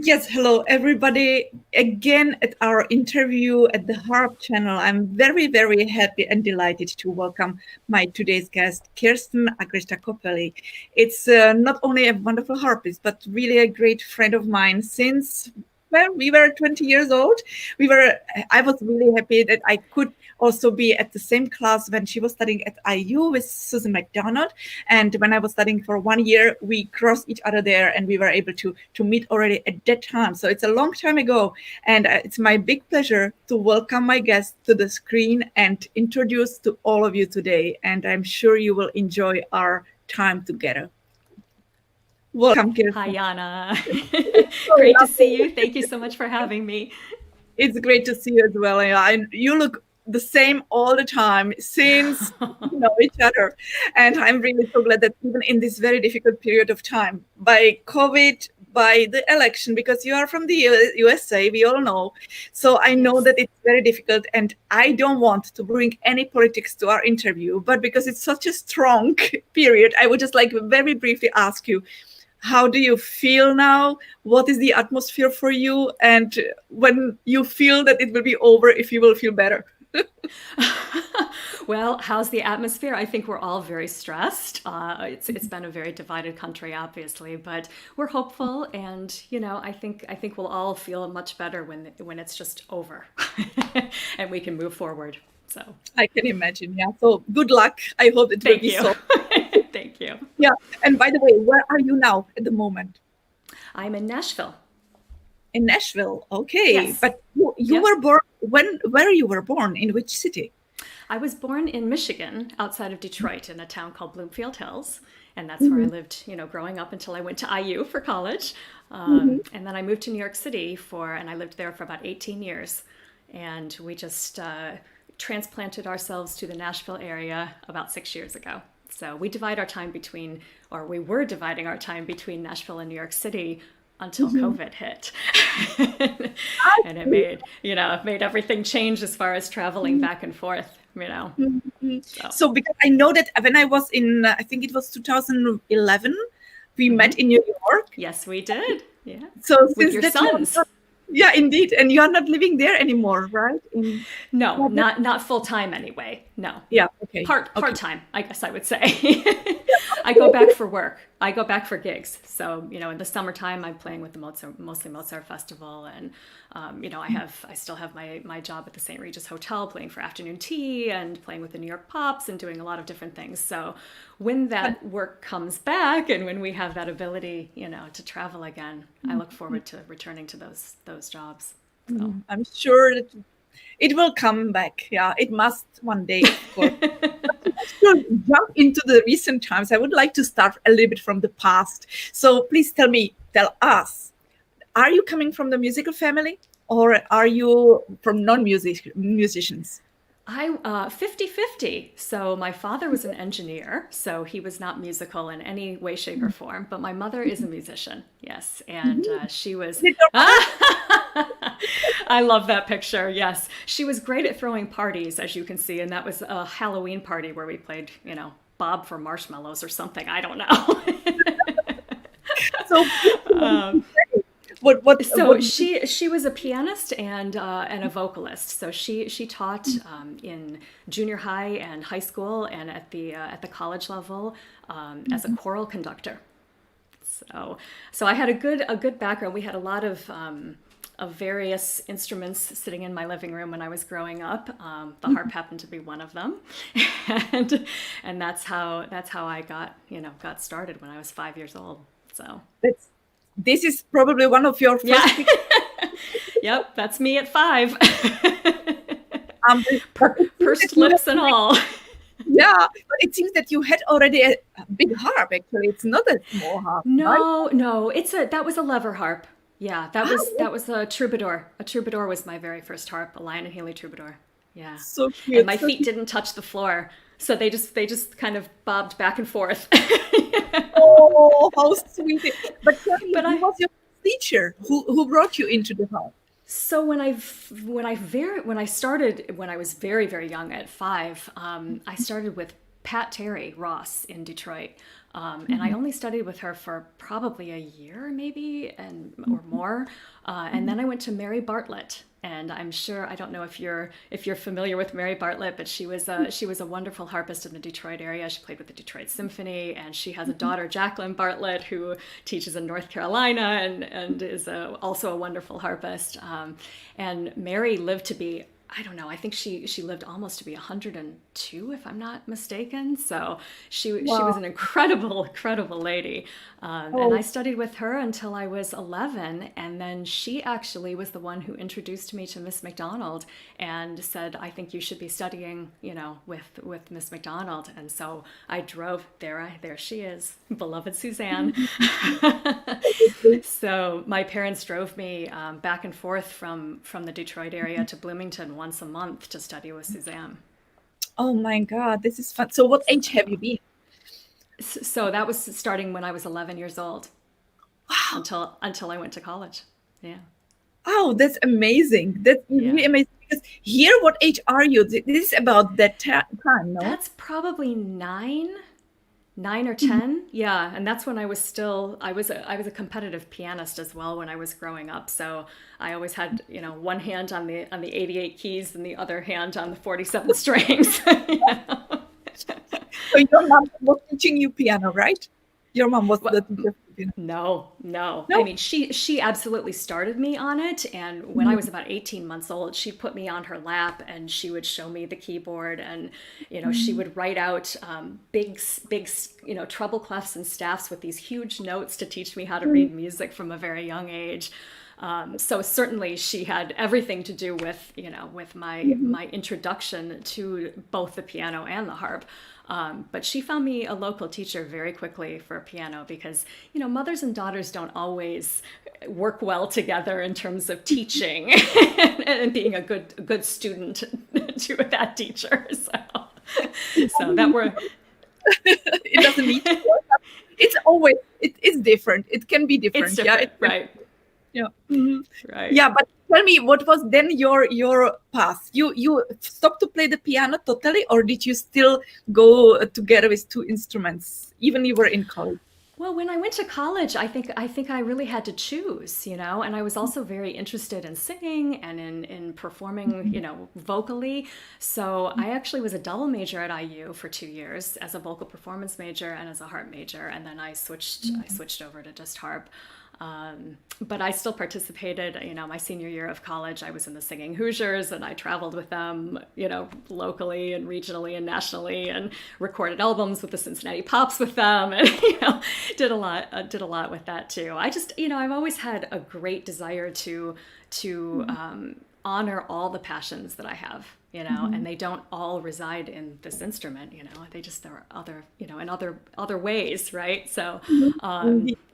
Yes, hello everybody. Again at our interview at the HARP channel. I'm very, very happy and delighted to welcome my today's guest, KIRSTEN AGRESTA COPELY. It's not only a wonderful harpist, but really a great friend of mine since we were 20 years old. I was really happy that I could also be at the same class when she was studying at IU with Susan McDonald. And when I was studying for 1 year, we crossed each other there and we were able to meet already at that time. So it's a long time ago. And it's my big pleasure to welcome my guest to the screen and introduce to all of you today. And I'm sure you will enjoy our time together. Welcome, Hi, KIRSTEN. Jana. So Great to see lovely. you. Thank you so much for having me. It's great to see you as well. And you look the same all the time since we know each other. And I'm really so glad that even in this very difficult period of time, by COVID, by the election, because you are from the USA, we all know. So I know Yes. that it's very difficult. And I don't want to bring any politics to our interview. But because it's such a strong period, I would just like very briefly ask you, how do you feel now? What is the atmosphere for you? And when you feel that it will be over, if you will feel better. Well, how's the atmosphere? I think we're all very stressed. It's been a very divided country, obviously, but we're hopeful, and I think we'll all feel much better when it's just over, and we can move forward. So, I can imagine. Yeah. So good luck. I hope it will thank be you, so. thank you. Yeah. And by the way, where are you now at the moment? I'm in Nashville. In Nashville. Okay. Yes. But you Yep. were born where you were born, in which city? I was born in Michigan, outside of Detroit, in a town called Bloomfield Hills, and that's where I Mhm, lived, growing up until I went to IU for college, mhm. and then I moved to New York City and I lived there for about 18 years, and we just transplanted ourselves to the Nashville area about 6 years ago. So we were dividing our time between Nashville and New York City until Mhm. COVID hit. I And see. it made everything change as far as traveling Mhm, back and forth. mhm. So, So because I know that when I was in, I think it was 2011, we met in New York. yes, we did. Yeah. So With since your that you are sons. not, yeah, indeed, and you are not living there anymore, right? In No, Dublin? not full time anyway. No. Yeah. Okay. Part Okay. time, I guess I would say. I go back for work. I go back for gigs. So in the summertime, I'm playing with the mostly Mozart Festival, and I still have my job at the St. Regis Hotel, playing for afternoon tea and playing with the New York Pops and doing a lot of different things. So when that work comes back and when we have that ability, to travel again, I look forward to returning to those jobs. So. I'm sure that it will come back. Yeah, it must one day, of course. To jump into the recent times, I would like to start a little bit from the past. So please tell us, are you coming from the musical family or are you from non-music musicians? I 50-50. So my father was an engineer, so he was not musical in any way, shape, or form. But my mother is a musician, yes, and she was. Is it your mother? I love that picture. Yes, she was great at throwing parties, as you can see, and that was a Halloween party where we played, Bob for marshmallows or something. I don't know. So So what she was a pianist and a vocalist. So she taught in junior high and high school and at the college level as a choral conductor. So I had a good background. We had a lot of various instruments sitting in my living room when I was growing up. The harp happened to be one of them, and that's how I got started when I was 5 years old. So. that's this is probably one of your Yeah. first Yep, that's me at 5. um but it seems that Pursed you have lips and all. yeah, but it seems that you had already a big harp. Actually, it's not a small harp, right? No, no, that was a lever harp. Yeah, that Ah, was that was a troubadour. A troubadour was my very first harp, a Lion and Healy troubadour. Yeah. so And cute, my so feet cute. didn't touch the floor, so they just kind of bobbed back and forth. Oh, how sweet! But tell me, But who I was your teacher? Who brought you into the harp? So when I started when I was very, very young at 5, I started with Pat Terry Ross in Detroit. And I only studied with her for probably a year, maybe, or more. And then I went to Mary Bartlett, and I'm sure, I don't know if you're familiar with Mary Bartlett, but she was a wonderful harpist in the Detroit area. She played with the Detroit Symphony, and she has a daughter, Jacqueline Bartlett, who teaches in North Carolina and is also a wonderful harpist. And Mary lived to be, I don't know, I think she lived almost to be 102, if I'm not mistaken. So she was an incredible lady. And I studied with her until I was 11. And then she actually was the one who introduced me to Miss McDonald and said, I think you should be studying, with Miss McDonald. And so I drove, there she is, beloved Suzanne. So my parents drove me back and forth from the Detroit area to Bloomington once a month to study with Suzanne. Oh my God, this is fun. So what age have you been? So that was starting when I was 11 years old. Wow. Until I went to college. Yeah. Oh, that's amazing. That's really amazing. Because here, what age are you? This is about that time, no? That's probably 9 or 10. Yeah. And that's when I was a competitive pianist as well when I was growing up. So I always had, one hand on the 88 keys and the other hand on the 47 strings. So your mom was teaching you piano, right? Your mom was the teacher. No. I mean, she absolutely started me on it. And when I was about 18 months old, she put me on her lap and she would show me the keyboard. And, she would write out big, treble clefs and staffs with these huge notes to teach me how to read music from a very young age. So certainly she had everything to do with, with my introduction to both the piano and the harp. But she found me a local teacher very quickly for piano because, mothers and daughters don't always work well together in terms of teaching and being a good student to that teacher. So that were... It doesn't mean it's always, it's different. It can be different. It's different, right. Yeah. Mm-hmm. Right. Yeah, but tell me, what was then your path? You stopped to play the piano totally, or did you still go together with two instruments, even you were in college? Well, when I went to college, I think I really had to choose, and I was also very interested in singing and in performing, vocally. So I actually was a double major at IU for 2 years as a vocal performance major and as a harp major, and then I switched over to just harp. But I still participated, my senior year of college. I was in the Singing Hoosiers and I traveled with them, locally and regionally and nationally, and recorded albums with the Cincinnati Pops with them, and, did a lot with that too. I just, I've always had a great desire to honor all the passions that I have, and they don't all reside in this instrument, there are other, in other ways, right? So,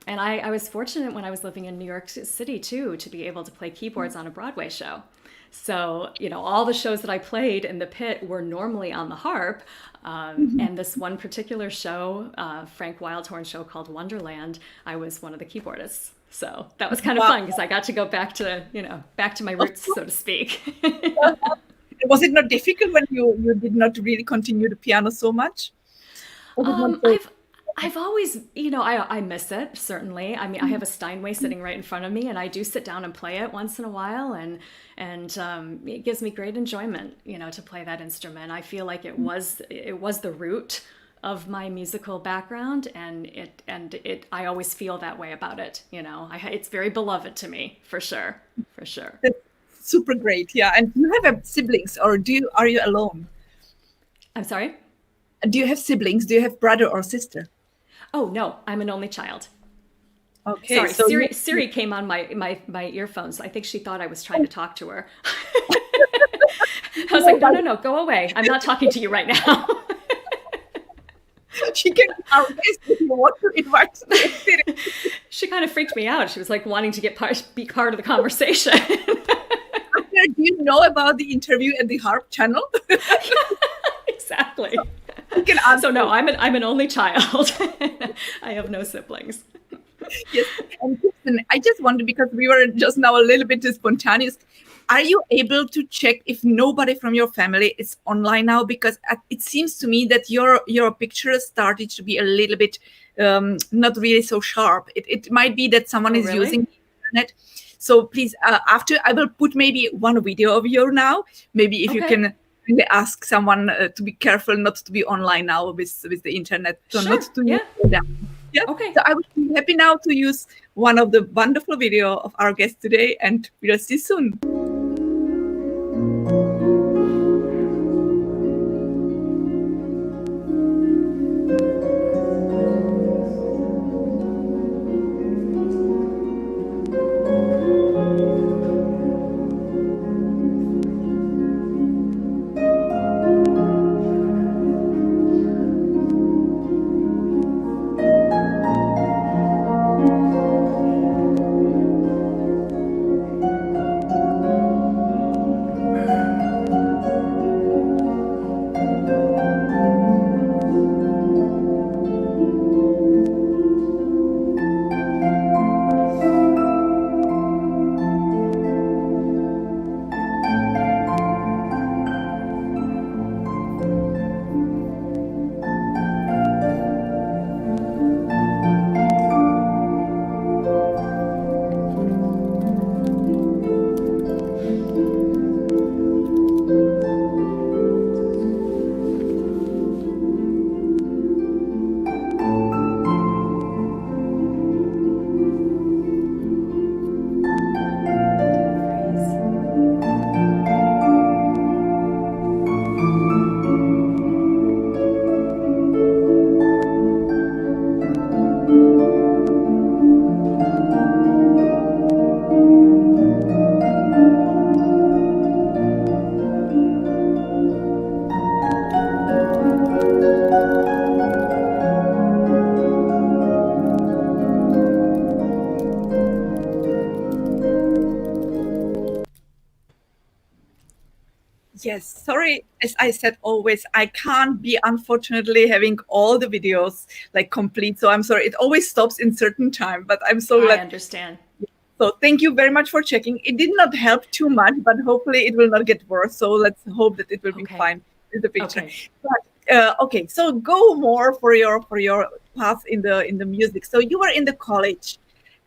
and I was fortunate when I was living in New York City too, to be able to play keyboards on a Broadway show. So, all the shows that I played in the pit were normally on the harp. And this one particular show, Frank Wildhorn's show called Wonderland, I was one of the keyboardists. So that was kind of fun because I got to go back to my roots, so to speak. Was it not difficult when you did not really continue the piano so much? I've always, I miss it, certainly. I mean, I have a Steinway sitting right in front of me, and I do sit down and play it once in a while, and it gives me great enjoyment, to play that instrument. I feel like it was the root of my musical background, and I always feel that way about it. It's very beloved to me, for sure. That's super great, yeah. And do you have siblings, or are you alone? I'm sorry? Do you have siblings? Do you have brother or sister? Oh no, I'm an only child. Okay. Sorry, So Siri came on my earphones. I think she thought I was trying to talk to her. I was like, no, go away. I'm not talking to you right now. She can if you want to invite Siri. She kind of freaked me out. She was like wanting to be part of the conversation. Do you know about the interview at the HARP channel? Exactly. So no, I'm an only child. I have no siblings. Yes, and Kirsten, I just wonder, because we were just now a little bit spontaneous. are you able to check if nobody from your family is online now? Because it seems to me that your picture started to be a little bit not really so sharp. It might be that someone is really? using the internet. So please, after I will put maybe one video of you now. Maybe if you can really ask someone to be careful not to be online now with the internet, so Sure. not to use that. Yeah. Okay. So I would be happy now to use one of the wonderful video of our guest today, and we'll see you soon. Yes, sorry, as I said always, I can't be unfortunately having all the videos like complete. So I'm sorry, it always stops in certain time, but I'm so glad. I understand. So thank you very much for checking. It did not help too much, but hopefully it will not get worse. So let's hope that it will be fine with the picture. But, okay, so go more for your path in the music. So you were in the college,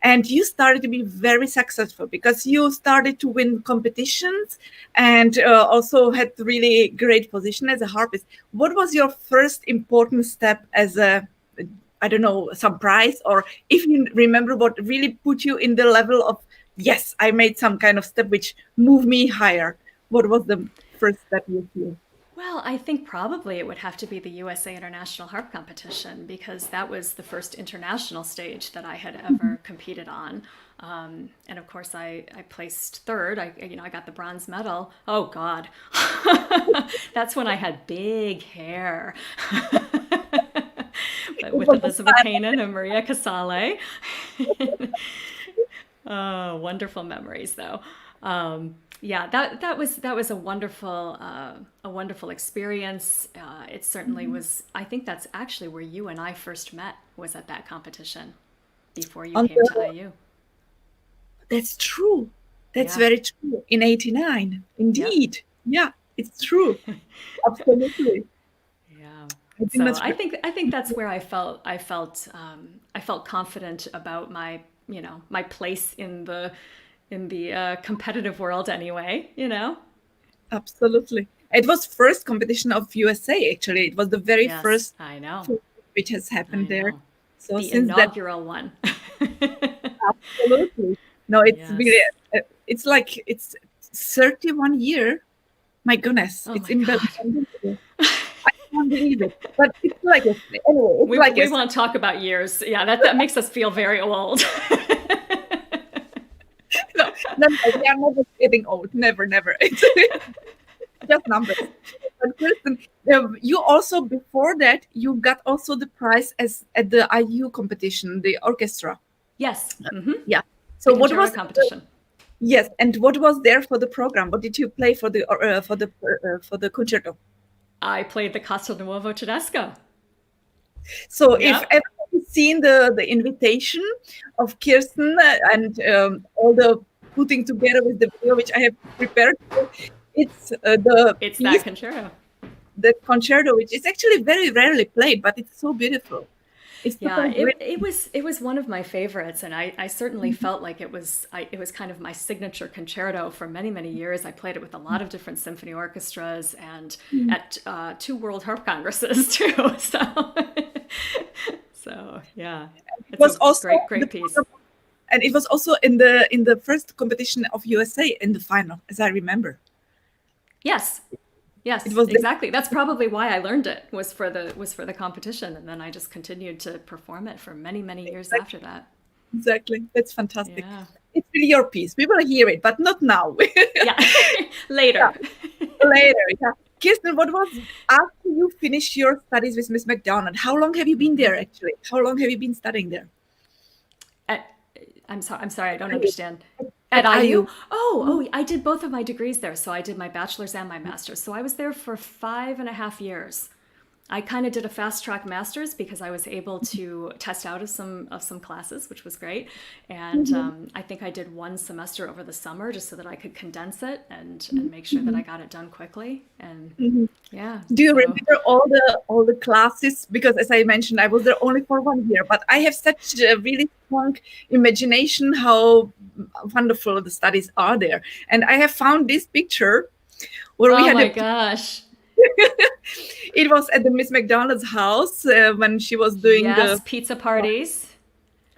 and you started to be very successful because you started to win competitions and also had really great position as a harpist. What was your first important step as a, I don't know, some prize, or if you remember what really put you in the level of, yes, I made some kind of step which moved me higher? What was the first step you feel? Well, I think probably it would have to be the USA International Harp Competition, because that was the first international stage that I had ever competed on. And of course, I placed third. I got the bronze medal. Oh God, that's when I had big hair. With Elizabeth Haynen and Maria Casale. Oh, wonderful memories, though. Yeah, that was a wonderful experience. It certainly was. I think that's actually where you and I first met, was at that competition before you came to IU. That's true. That's very true. In '89, indeed. Yep. Yeah, it's true. Absolutely. Yeah. So I think that's where I felt confident about my place in the competitive world anyway. Absolutely. It was first competition of USA, actually. It was the very first. I know. Which has happened there. So the inaugural one. Absolutely. No, it's really, it's like, it's 31 years. My goodness. Oh it's my God. I can't believe it. But it's like, anyway, we won't talk about years. Yeah, that makes us feel very old. No, we are never getting old. Never. It's just numbers. But Kirsten, you also, before that, you got also the prize at the IU competition, the orchestra. Yes. Mm-hmm. Yeah. So what was competition? Yes, and what was there for the program? What did you play for the concerto? I played the Castelnuovo Tedesco. So if everyone's seen the invitation of Kirsten and all the putting together with the video which I have prepared. It's the It's piece, that concerto. the concerto, which is actually very rarely played, but it's so beautiful. It's Yeah, so great. it was one of my favorites, and I certainly felt like it was kind of my signature concerto for many years. I played it with a lot of different symphony orchestras and at two World Harp Congresses too. So so yeah, It it's was a also great piece. and it was also in the first competition of USA in the final, as I remember. Yes, It yes, was the, exactly. That's probably why I learned it was for the competition, and then I just continued to perform it for many years after that. exactly. That's fantastic. Yeah, It's really your piece. We will hear it, but not now. yeah, Yeah, later. later. Yeah. Kirsten, what was after you finished your studies with Miss McDonald? How long have you been there actually? How long have you been studying there? At, I'm sorry, I don't Are you- understand. At At IU? IU. Oh, I did both of my degrees there. So I did my bachelor's and my master's. So I was there for 5.5 years. I kind of did a fast track master's because I was able to test out of some classes, which was great. And I think I did one semester over the summer just so that I could condense it and make sure that I got it done quickly. And yeah, Do you so remember all the classes? Because as I mentioned, I was there only for 1 year, but I have such a really strong imagination how wonderful the studies are there. And I have found this picture where we oh had my a gosh. it was at the Miss McDonald's house when she was doing the Yes, pizza parties.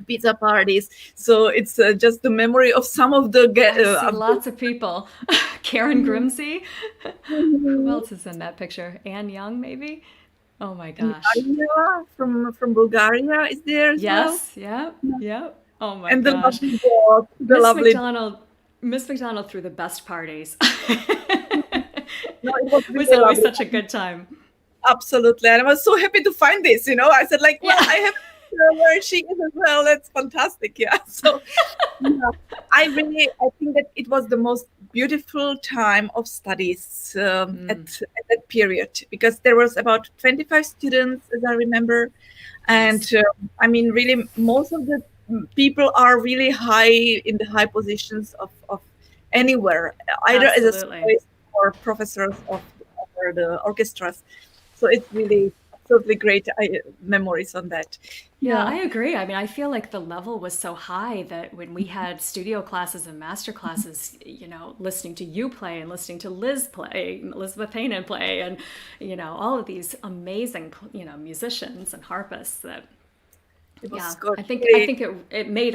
pizza parties. So it's just the memory of some of the I see lots of people. Karen Grimsey. Who else is in that picture? Anne Young, maybe? Oh my and gosh. Maria from Bulgaria is there as well. Yes, yep, yep. Oh my And the gosh. lovely dog, the Miss lovely. McDonald, Miss McDonald threw the best parties. No, it was It was really always lovely. such a good time. Absolutely. And I was so happy to find this, I said like, well, Yeah. I have where she is as well. That's fantastic. Yeah. So yeah, I think that it was the most beautiful time of studies at that period because there was about 25 students, as I remember. And Yes. I mean, really, most of the people are really high in the high positions of anywhere, either as a Absolutely. soloist or professors of or the orchestras. So it's really absolutely great memories on that. Yeah, Yeah. I agree. I mean, I feel like the level was so high that when we had studio classes and master classes, listening to you play and listening to Liz play, Elizabeth Haynen play, and, all of these amazing, musicians and harpists that, It was yeah, good. I think it made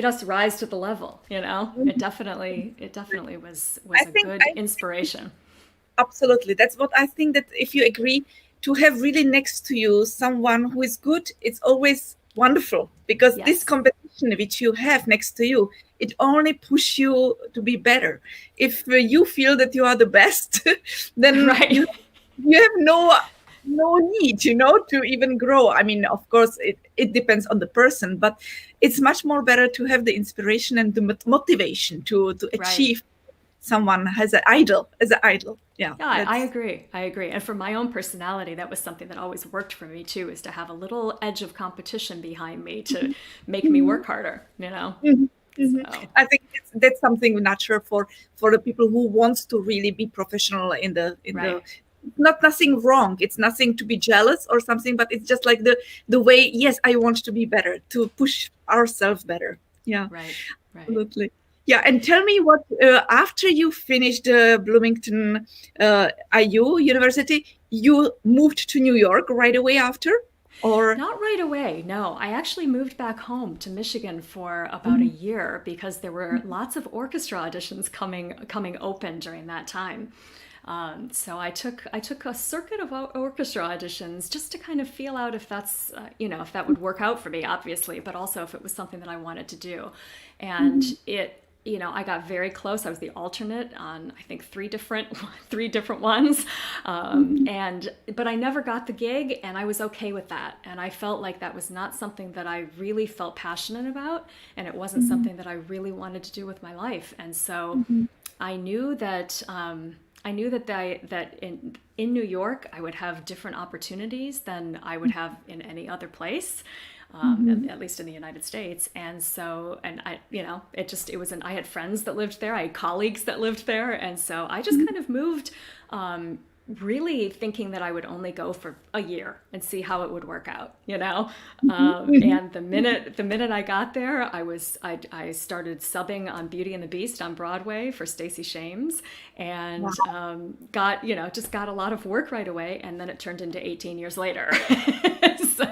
us rise to the level, It definitely was I a think good inspiration. absolutely. That's what I think that if you agree to have really next to you someone who is good, it's always wonderful because this Yes. competition which you have next to you, it only push you to be better. If you feel that you are the best, then Right. you have no need, to even grow. I mean, of course, it depends on the person, but it's much more better to have the inspiration and the motivation to Right. achieve someone as an idol, Yeah, Yeah, I that's agree. I agree. And for my own personality, that was something that always worked for me too, is to have a little edge of competition behind me to make me work harder. Mhm, mhm. So, I think that's something natural for the people who wants to really be professional in the right. not nothing wrong. It's nothing to be jealous or something, but it's just like the way. Yes, I want to be better, to push ourselves better. Yeah, Right. Right. absolutely. Yeah, and tell me what after you finished Bloomington IU University, you moved to New York right away after, or Not right away. No, I actually moved back home to Michigan for about a year because there were lots of orchestra auditions coming open during that time. So I took a circuit of orchestra auditions just to kind of feel out if that's if that would work out for me, obviously, but also if it was something that I wanted to do. And I got very close. I was the alternate on I think three different ones, but I never got the gig, and I was okay with that. And I felt like that was not something that I really felt passionate about, and it wasn't something that I really wanted to do with my life. And so I knew that I knew that in New York I would have different opportunities than I would have in any other place. At least in the United States. And so, and I, I had friends that lived there. I had colleagues that lived there. And so I just kind of moved, really thinking that I would only go for a year and see how it would work out, and the minute I got there, I started subbing on Beauty and the Beast on Broadway for Stacey Shames, and just got a lot of work right away. And then it turned into 18 years later. So.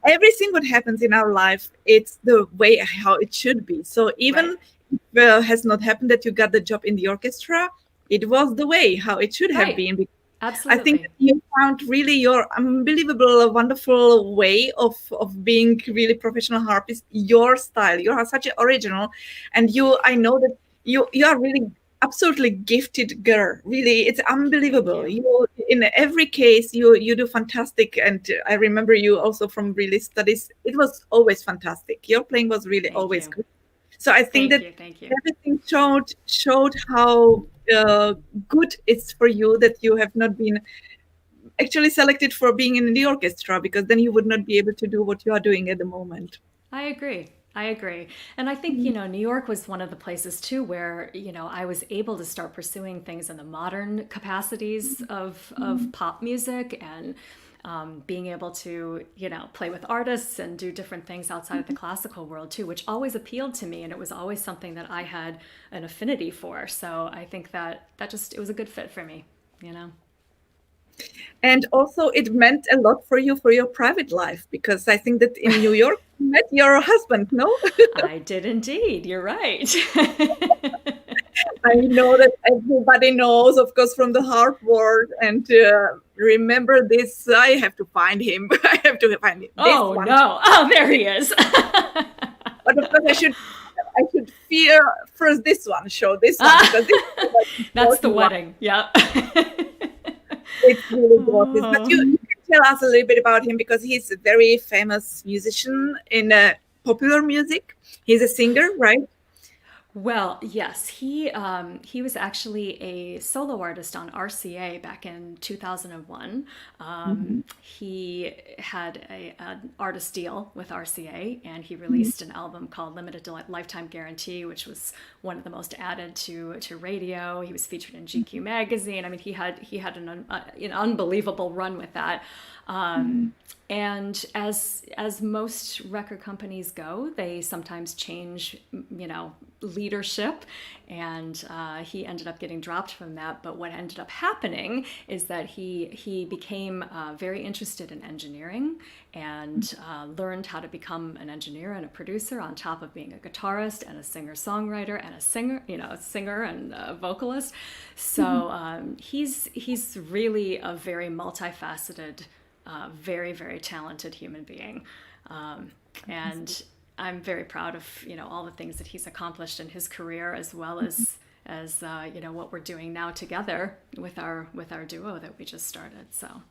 Everything what happens in our life, it's the way how it should be. So even if it has not happened that you got the job in the orchestra, it was the way how it should have been. Absolutely. I think that you found really your unbelievable, wonderful way of being really professional harpist, your style. You are such an original, and I know that you are really absolutely gifted girl. Really, it's unbelievable. You in every case you do fantastic, and I remember you also from really studies. It was always fantastic. Your playing was really always good. So I think Thank you. Everything showed how good it's for you that you have not been actually selected for being in the orchestra, because then you would not be able to do what you are doing at the moment. I agree. And I think, New York was one of the places too where, I was able to start pursuing things in the modern capacities of pop music, and being able to, play with artists and do different things outside of the classical world too, which always appealed to me. And it was always something that I had an affinity for. So I think that it was a good fit for me, And also it meant a lot for you for your private life, because I think that in New York you met your husband, no? I did indeed. You're right. I know that everybody knows, of course, from the harp world. And remember this, I have to find him. I have to find him. Oh, no. Oh, there he is. But of course, I should first this one, show this one. Because that's the wedding. Yep. It's really gorgeous. But you can tell us a little bit about him, because he's a very famous musician in popular music. He's a singer, right? Well, yes, he was actually a solo artist on RCA back in 2001. He had an artist deal with RCA, and he released an album called Limited Lifetime Guarantee, which was one of the most added to radio. He was featured in GQ magazine. I mean, he had an unbelievable run with that. And as most record companies go, they sometimes change, leadership, and he ended up getting dropped from that. But what ended up happening is that he became very interested in engineering, and learned how to become an engineer and a producer on top of being a guitarist and a singer-songwriter and a singer and a vocalist. So he's really a very multifaceted, very, very talented human being. And I'm very proud of, all the things that he's accomplished in his career, as well as what we're doing now together with our duo that we just started. So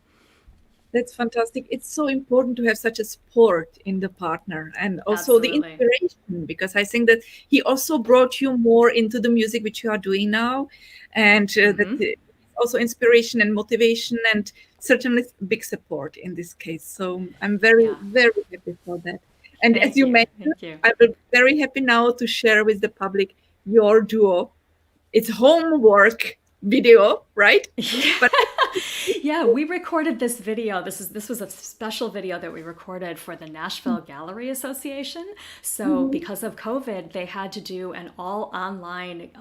that's fantastic. It's so important to have such a support in the partner, and also Absolutely. the inspiration, because I think that he also brought you more into the music which you are doing now, and that also inspiration and motivation, and certainly big support in this case. So I'm very, very happy for that. And as you mentioned, I will be very happy now to share with the public your duo. It's homework video, right? But yeah, we recorded this video. This was a special video that we recorded for the Nashville Gallery Association. So because of COVID, they had to do an all online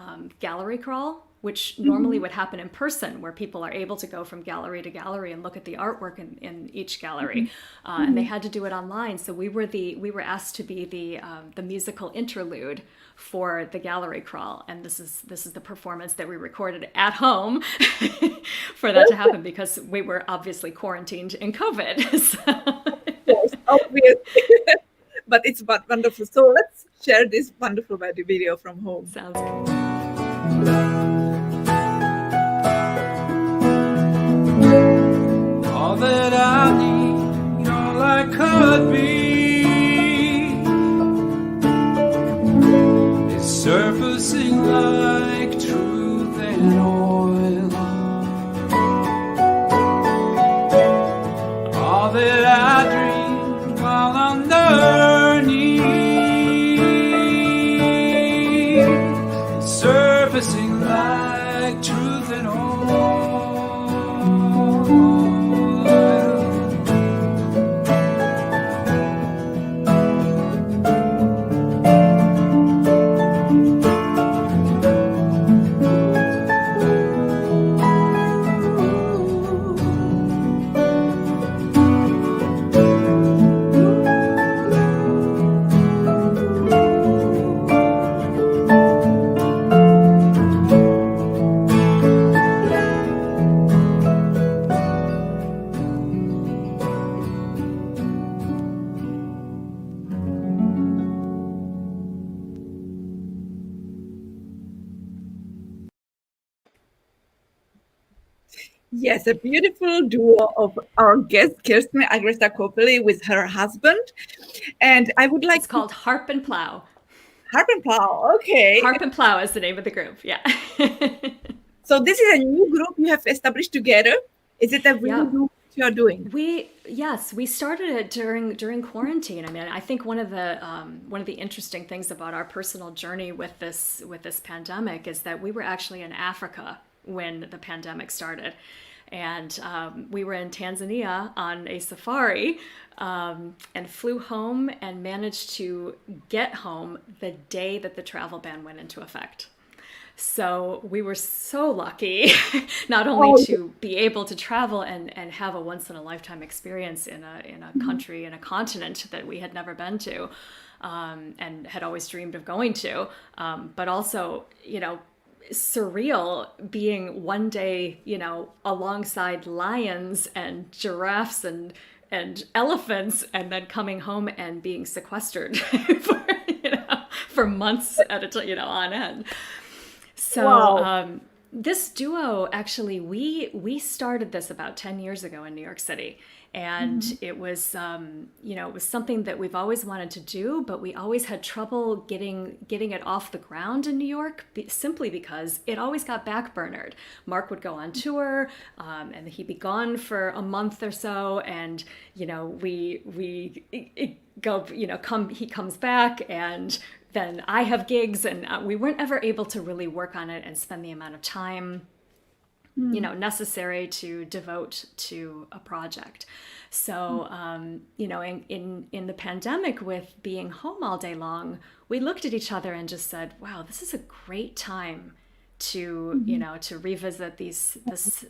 gallery crawl, which normally would happen in person, where people are able to go from gallery to gallery and look at the artwork in each gallery. And they had to do it online. So we were asked to be the musical interlude for the gallery crawl. And this is the performance that we recorded at home for that to happen, because we were obviously quarantined in COVID. Yes, obviously. But it's wonderful. So let's share this wonderful video from home. Sounds good. All that I need, all I could be, is surfacing like truth Yes, a beautiful duo of our guest, KIRSTEN Agresta Copely, with her husband. And I would like It's called Harp and Plow. Harp and Plow. Okay. Harp and Plow is the name of the group. Yeah. So this is a new group you have established together. Is it a real group you are doing? Yes, we started it during quarantine. I mean, I think one of the interesting things about our personal journey with this pandemic is that we were actually in Africa when the pandemic started, and we were in Tanzania on a safari, and flew home and managed to get home the day that the travel ban went into effect. So we were so lucky not only to be able to travel and have a once in a lifetime experience in a country, in a continent that we had never been to, and had always dreamed of going to, but also, surreal being one day, alongside lions and giraffes and elephants, and then coming home and being sequestered for months at a time, on end. So this duo, actually, we started this about 10 years ago in New York City. And it was, it was something that we've always wanted to do, but we always had trouble getting it off the ground in New York, simply because it always got backburnered. Mark would go on tour, and he'd be gone for a month or so, and he comes back, and then I have gigs, and we weren't ever able to really work on it and spend the amount of time necessary to devote to a project. So, in the pandemic, with being home all day long, we looked at each other and just said, wow, this is a great time to, to revisit this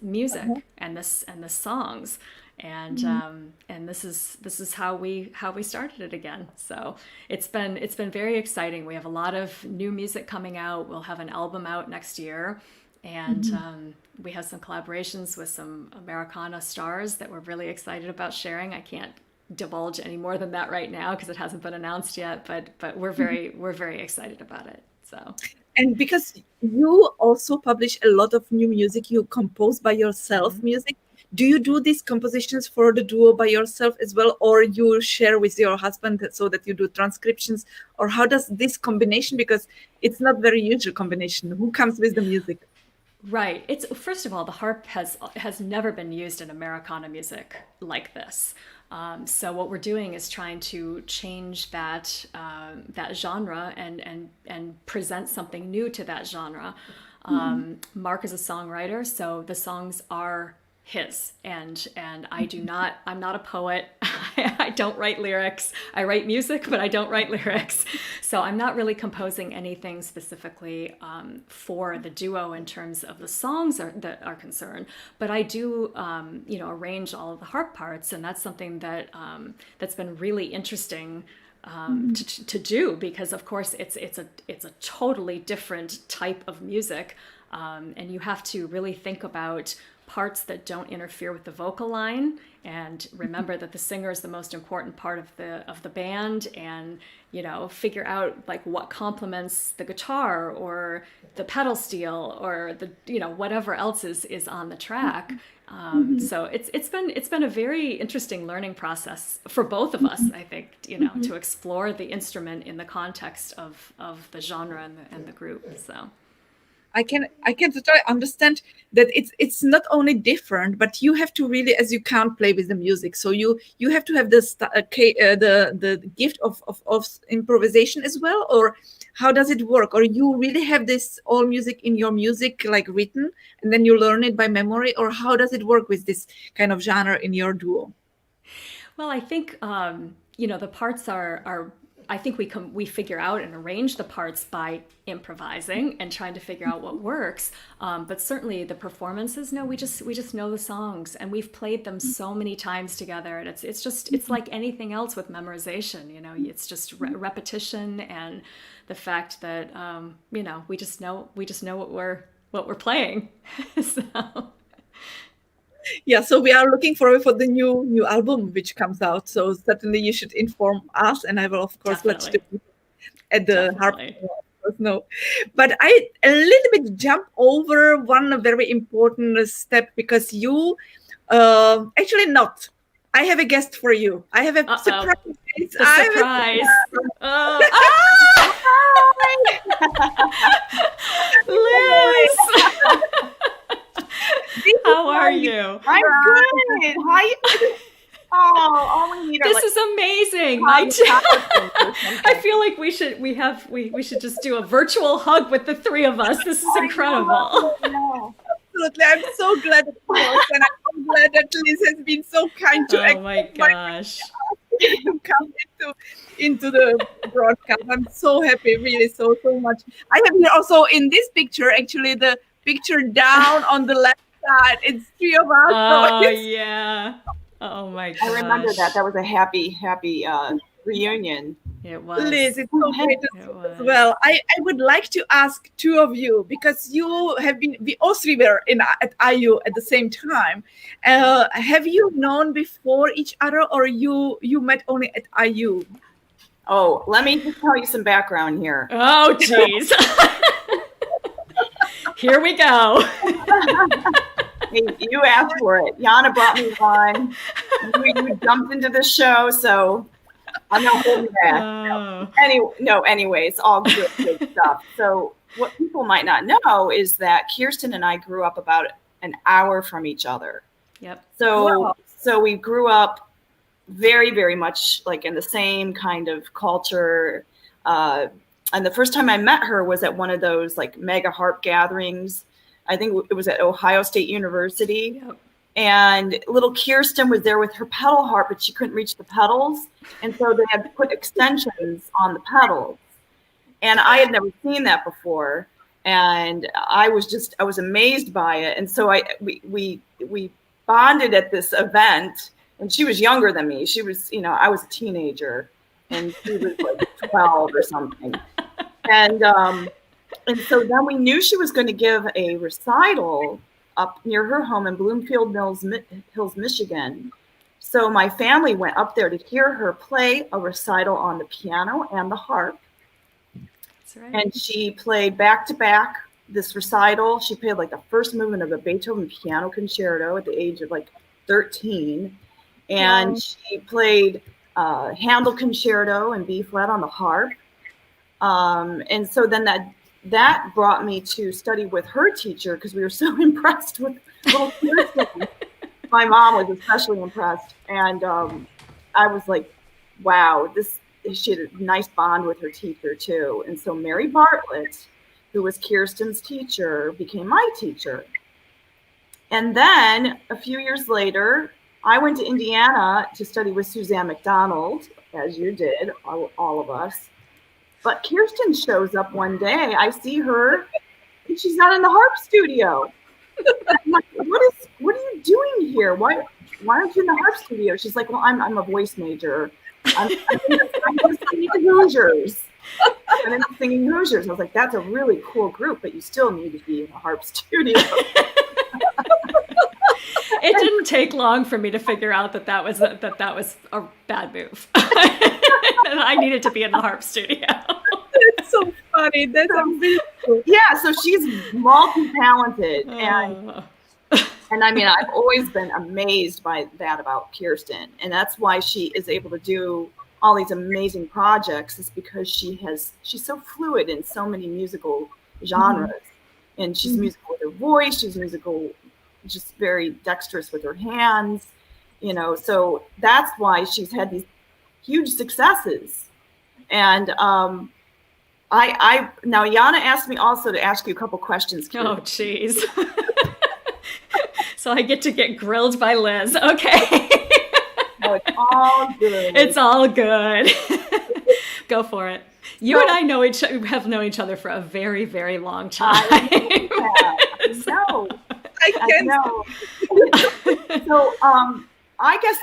music and the songs. And this is how we started it again. So it's been very exciting. We have a lot of new music coming out. We'll have an album out next year. And we have some collaborations with some Americana stars that we're really excited about sharing. I can't divulge any more than that right now because it hasn't been announced yet, but we're very excited about it. So, and because you also publish a lot of new music, you compose by yourself music. Do you do these compositions for the duo by yourself as well, or you share with your husband so that you do transcriptions, or how does this combination, because it's not very usual combination, who comes with the music? Right. It's, first of all, the harp has never been used in Americana music like this. So what we're doing is trying to change that genre and present something new to that genre. Mark is a songwriter, so the songs are his, and I'm not a poet. I don't write lyrics. I write music, but I don't write lyrics. So I'm not really composing anything specifically for the duo in terms of the songs that are concerned. But I do, arrange all of the harp parts, and that's something that that's been really interesting to do, because of course it's a totally different type of music, and you have to really think about parts that don't interfere with the vocal line, and remember that the singer is the most important part of the band, and figure out like what complements the guitar or the pedal steel or the whatever else is on the track. So it's been a very interesting learning process for both of us, I think, to explore the instrument in the context of the genre and the group. So I can totally understand that it's not only different, but you have to really, as you can't play with the music, so you have to have the gift of improvisation as well, or how does it work? Or you really have this all music in your music like written, and then you learn it by memory, or how does it work with this kind of genre in your duo? Well, I think the parts are. I think we figure out and arrange the parts by improvising and trying to figure out what works. But certainly the performances, no, we just know the songs, and we've played them so many times together. And it's like anything else with memorization. It's just repetition, and the fact that we just know what we're playing. So. Yeah, so we are looking forward for the new album which comes out. So certainly you should inform us, and I will of course let you at the harp No, but I a little bit jump over one very important step because you actually not. I have a guest for you. I have a surprise. The surprise. Liz! How are you? I'm good. Hi. Oh, all we need are This is amazing. I feel like we should just do a virtual hug with the three of us. This is incredible. Absolutely. I'm so glad that you and I'm so glad that Liz has been so kind to Oh my gosh. to come into the broadcast. I'm so happy, really so much. I have here also in this picture, actually the picture down on the left side. It's three of us. Oh yeah. Oh my gosh. I remember that. That was a happy reunion. It was. Liz, it's so great to see you as well. I would like to ask two of you, because you have been, we all three were at IU at the same time. Have you known before each other, or you met only at IU? Oh, let me just tell you some background here. Oh, geez. Here we go. Hey, you asked for it. Jana brought me on. You jumped into the show, so I'm not holding back. Anyways, all good stuff. So what people might not know is that Kirsten and I grew up about an hour from each other. Yep. So we grew up very, very much like in the same kind of culture. And the first time I met her was at one of those like mega harp gatherings. I think it was at Ohio State University. Yep. And little Kirsten was there with her pedal harp, but she couldn't reach the pedals. And so they had to put extensions on the pedals. And I had never seen that before. And I was amazed by it. And so we bonded at this event, and she was younger than me. She was, I was a teenager, and she was like 12 or something. And so then we knew she was going to give a recital up near her home in Bloomfield Hills, Michigan. So my family went up there to hear her play a recital on the piano and the harp. That's right. And she played back-to-back this recital. She played like the first movement of a Beethoven piano concerto at the age of like 13. And she played Handel concerto in B flat on the harp. And so then that brought me to study with her teacher, because we were so impressed with little Kirsten. My mom was especially impressed. And I was like, wow, she had a nice bond with her teacher too. And so Mary Bartlett, who was Kirsten's teacher, became my teacher. And then a few years later, I went to Indiana to study with Suzanne McDonald, as you did, all of us. But Kirsten shows up one day. I see her, and she's not in the harp studio. I'm like, what are you doing here? Why aren't you in the harp studio? She's like, well, I'm a voice major. I'm singing Hoosiers. And I'm singing Hoosiers. I was like, that's a really cool group, but you still need to be in the harp studio. It didn't take long for me to figure out that was a bad move. And I needed to be in the harp studio. That's so funny. That's amazing. Yeah, so she's multi-talented. And I mean, I've always been amazed by that about Kirsten. And that's why she is able to do all these amazing projects, is because she's so fluid in so many musical genres. Mm-hmm. And she's musical with her voice. She's musical, just very dexterous with her hands. So that's why she's had these huge successes. And I now Jana asked me also to ask you a couple questions. Oh, geez. So I get to get grilled by Liz. Okay. No, it's all good. It's all good. Go for it. You and I have known each other for a very, very long time. I know. I know. So I guess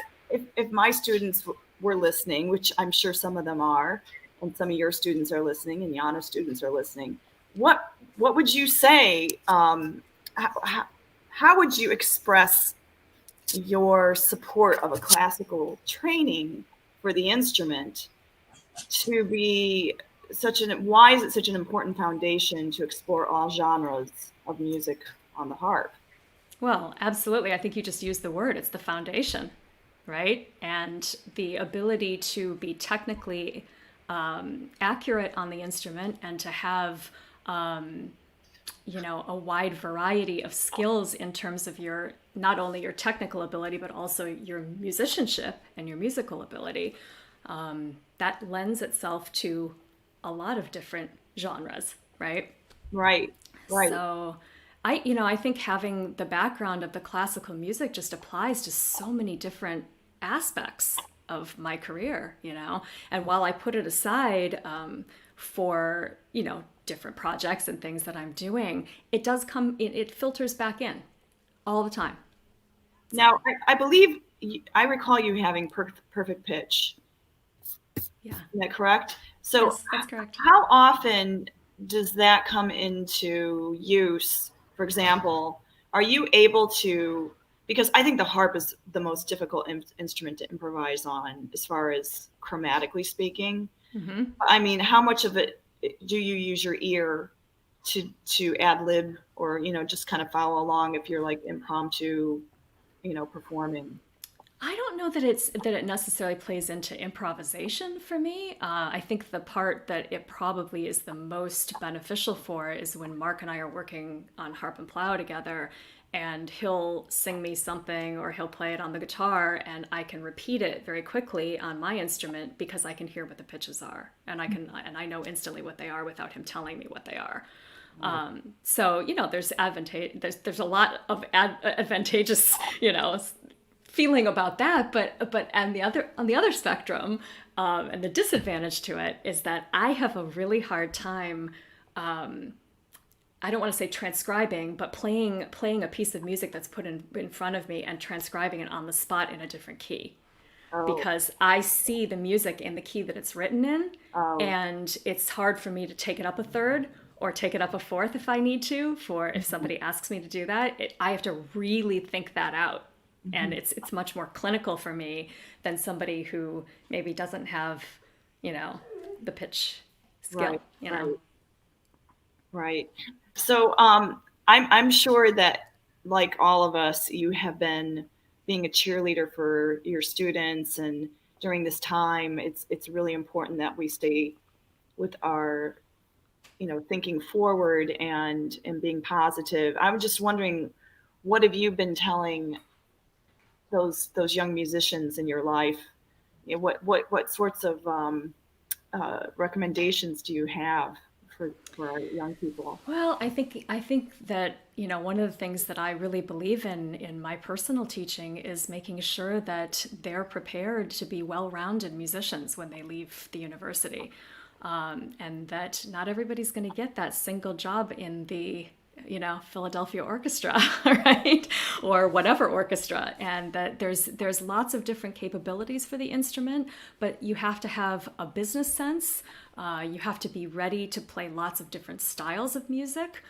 if my students were listening, which I'm sure some of them are, and some of your students are listening, and Jana's students are listening, what would you say? How would you express your support of a classical training for the instrument to be why is it such an important foundation to explore all genres of music on the harp? Well, absolutely. I think you just used the word. It's the foundation, right? And the ability to be technically accurate on the instrument and to have, a wide variety of skills in terms of your, not only your technical ability, but also your musicianship and your musical ability. That lends itself to a lot of different genres, right? Right. So I think having the background of the classical music just applies to so many different aspects of my career, and while I put it aside for, different projects and things that I'm doing, it filters back in all the time. So. Now, I recall you having perfect pitch. Yeah. Is that correct? So yes, that's correct. How often does that come into use? For example, are you able to, because I think the harp is the most difficult instrument to improvise on as far as chromatically speaking. Mm-hmm. I mean, how much of it do you use your ear to ad lib or, just kind of follow along if you're like impromptu, performing? I don't know that it necessarily plays into improvisation for me. I think the part that it probably is the most beneficial for is when Mark and I are working on harp and plow together, and he'll sing me something or he'll play it on the guitar, and I can repeat it very quickly on my instrument because I can hear what the pitches are, and I know instantly what they are without him telling me what they are. So there's there's a lot of advantageous feeling about that, but on the other spectrum, and the disadvantage to it is that I have a really hard time. I don't want to say transcribing, but playing a piece of music that's put in front of me and transcribing it on the spot in a different key. Because I see the music in the key that it's written in, and it's hard for me to take it up a third or take it up a fourth if I need to. If somebody asks me to do that, I have to really think that out. And it's much more clinical for me than somebody who maybe doesn't have, the pitch skill. Right. So I'm sure that, like all of us, you have been being a cheerleader for your students, and during this time, it's really important that we stay with our, thinking forward and being positive. I'm just wondering, what have you been telling those young musicians in your life? What sorts of recommendations do you have for our young people? Well, I think that one of the things that I really believe in my personal teaching is making sure that they're prepared to be well-rounded musicians when they leave the university, and that not everybody's going to get that single job in the Philadelphia Orchestra, right? Or whatever orchestra. And that there's lots of different capabilities for the instrument, but you have to have a business sense. You have to be ready to play lots of different styles of music.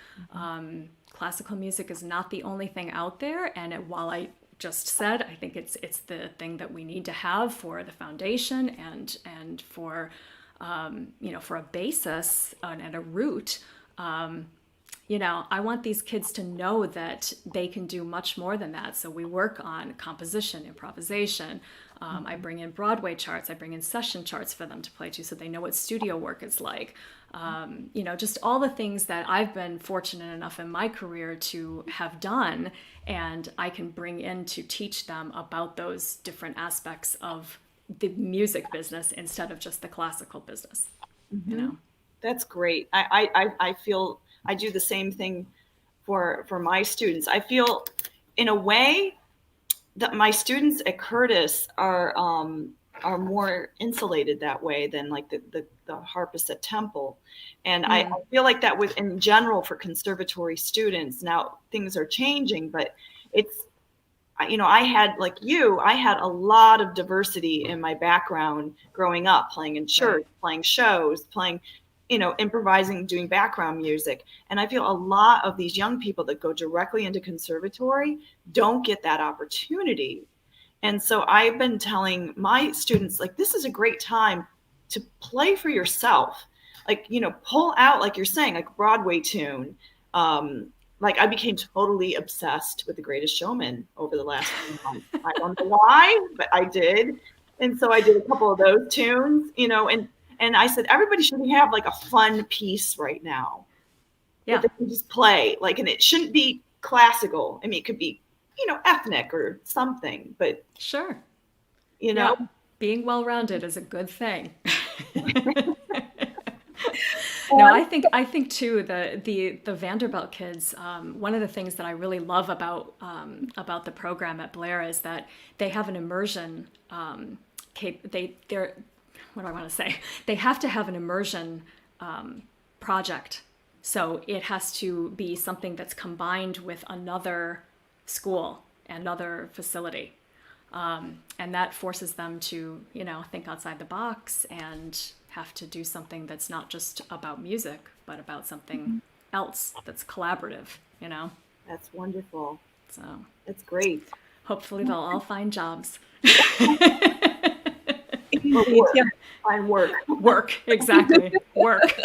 Classical music is not the only thing out there. And while I just said, I think it's the thing that we need to have for the foundation and for, for a basis and a root. I want these kids to know that they can do much more than that. So we work on composition, improvisation. I bring in Broadway charts. I bring in session charts for them to play to, so they know what studio work is like. Just all the things that I've been fortunate enough in my career to have done, and I can bring in to teach them about those different aspects of the music business instead of just the classical business. That's great. I feel I do the same thing for my students. I feel, in a way, that my students at Curtis are more insulated that way than like the harpists at Temple. And I feel like that in general for conservatory students. Now things are changing, but I had, like I had a lot of diversity in my background growing up, playing in church, playing shows, playing, improvising, doing background music. And I feel a lot of these young people that go directly into conservatory don't get that opportunity. And so I've been telling my students, like, this is a great time to play for yourself. like, pull out, like you're saying, like Broadway tune. Like I became totally obsessed with The Greatest Showman over the last few months. I don't know why, but I did. And so I did a couple of those tunes, and I said, everybody should have like a fun piece right now. Yeah. That they can just play, like, and it shouldn't be classical. I mean, it could be, ethnic or something, but Sure. Yeah, being well-rounded is a good thing. No, I think too the Vanderbilt kids. One of the things that I really love about the program at Blair is that they have an immersion. They're what do I want to say? They have to have an immersion project, so it has to be something that's combined with another school, another facility. And that forces them to, think outside the box and have to do something that's not just about music, but about something else that's collaborative, That's wonderful. So That's great. hopefully they'll all find jobs. Find work. Work, exactly. Work.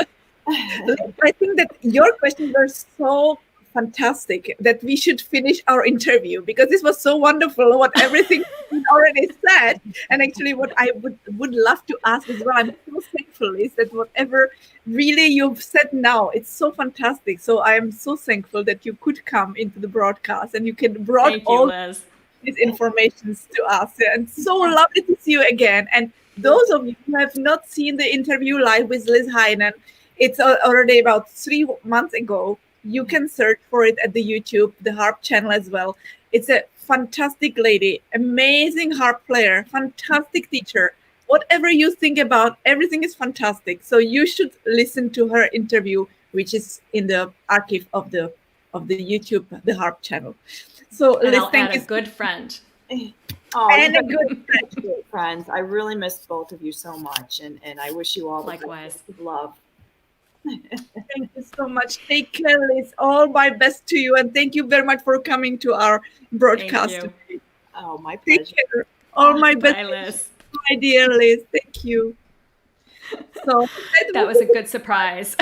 I think that your questions were so fantastic that we should finish our interview, because this was so wonderful what everything you already said. And actually what I would love to ask as well, I'm so thankful, is that whatever really you've said now, it's so fantastic. So I am so thankful that you could come into the broadcast and you can brought Thank you, all Liz. these informations to us. And so lovely to see you again. And those of you who have not seen the interview live with Liz Heinen, it's already about 3 months ago. You can search for it at the YouTube, the HARP channel as well. It's a fantastic lady, amazing harp player, fantastic teacher. Whatever you think about, everything is fantastic. So you should listen to her interview, which is in the archive of the YouTube, the HARP channel. So And Liz, I'll thank add you. a good friend. Oh, And a you good guys are great friends. I really miss both of you so much, and I wish you all the Likewise. best of love. Thank you so much. Take care, Liz. All my best to you. And thank you very much for coming to our broadcast Thank you. today. Oh, my Take pleasure. care. All my best, Bye, Liz. my dear Liz. Thank you. So That was a good surprise.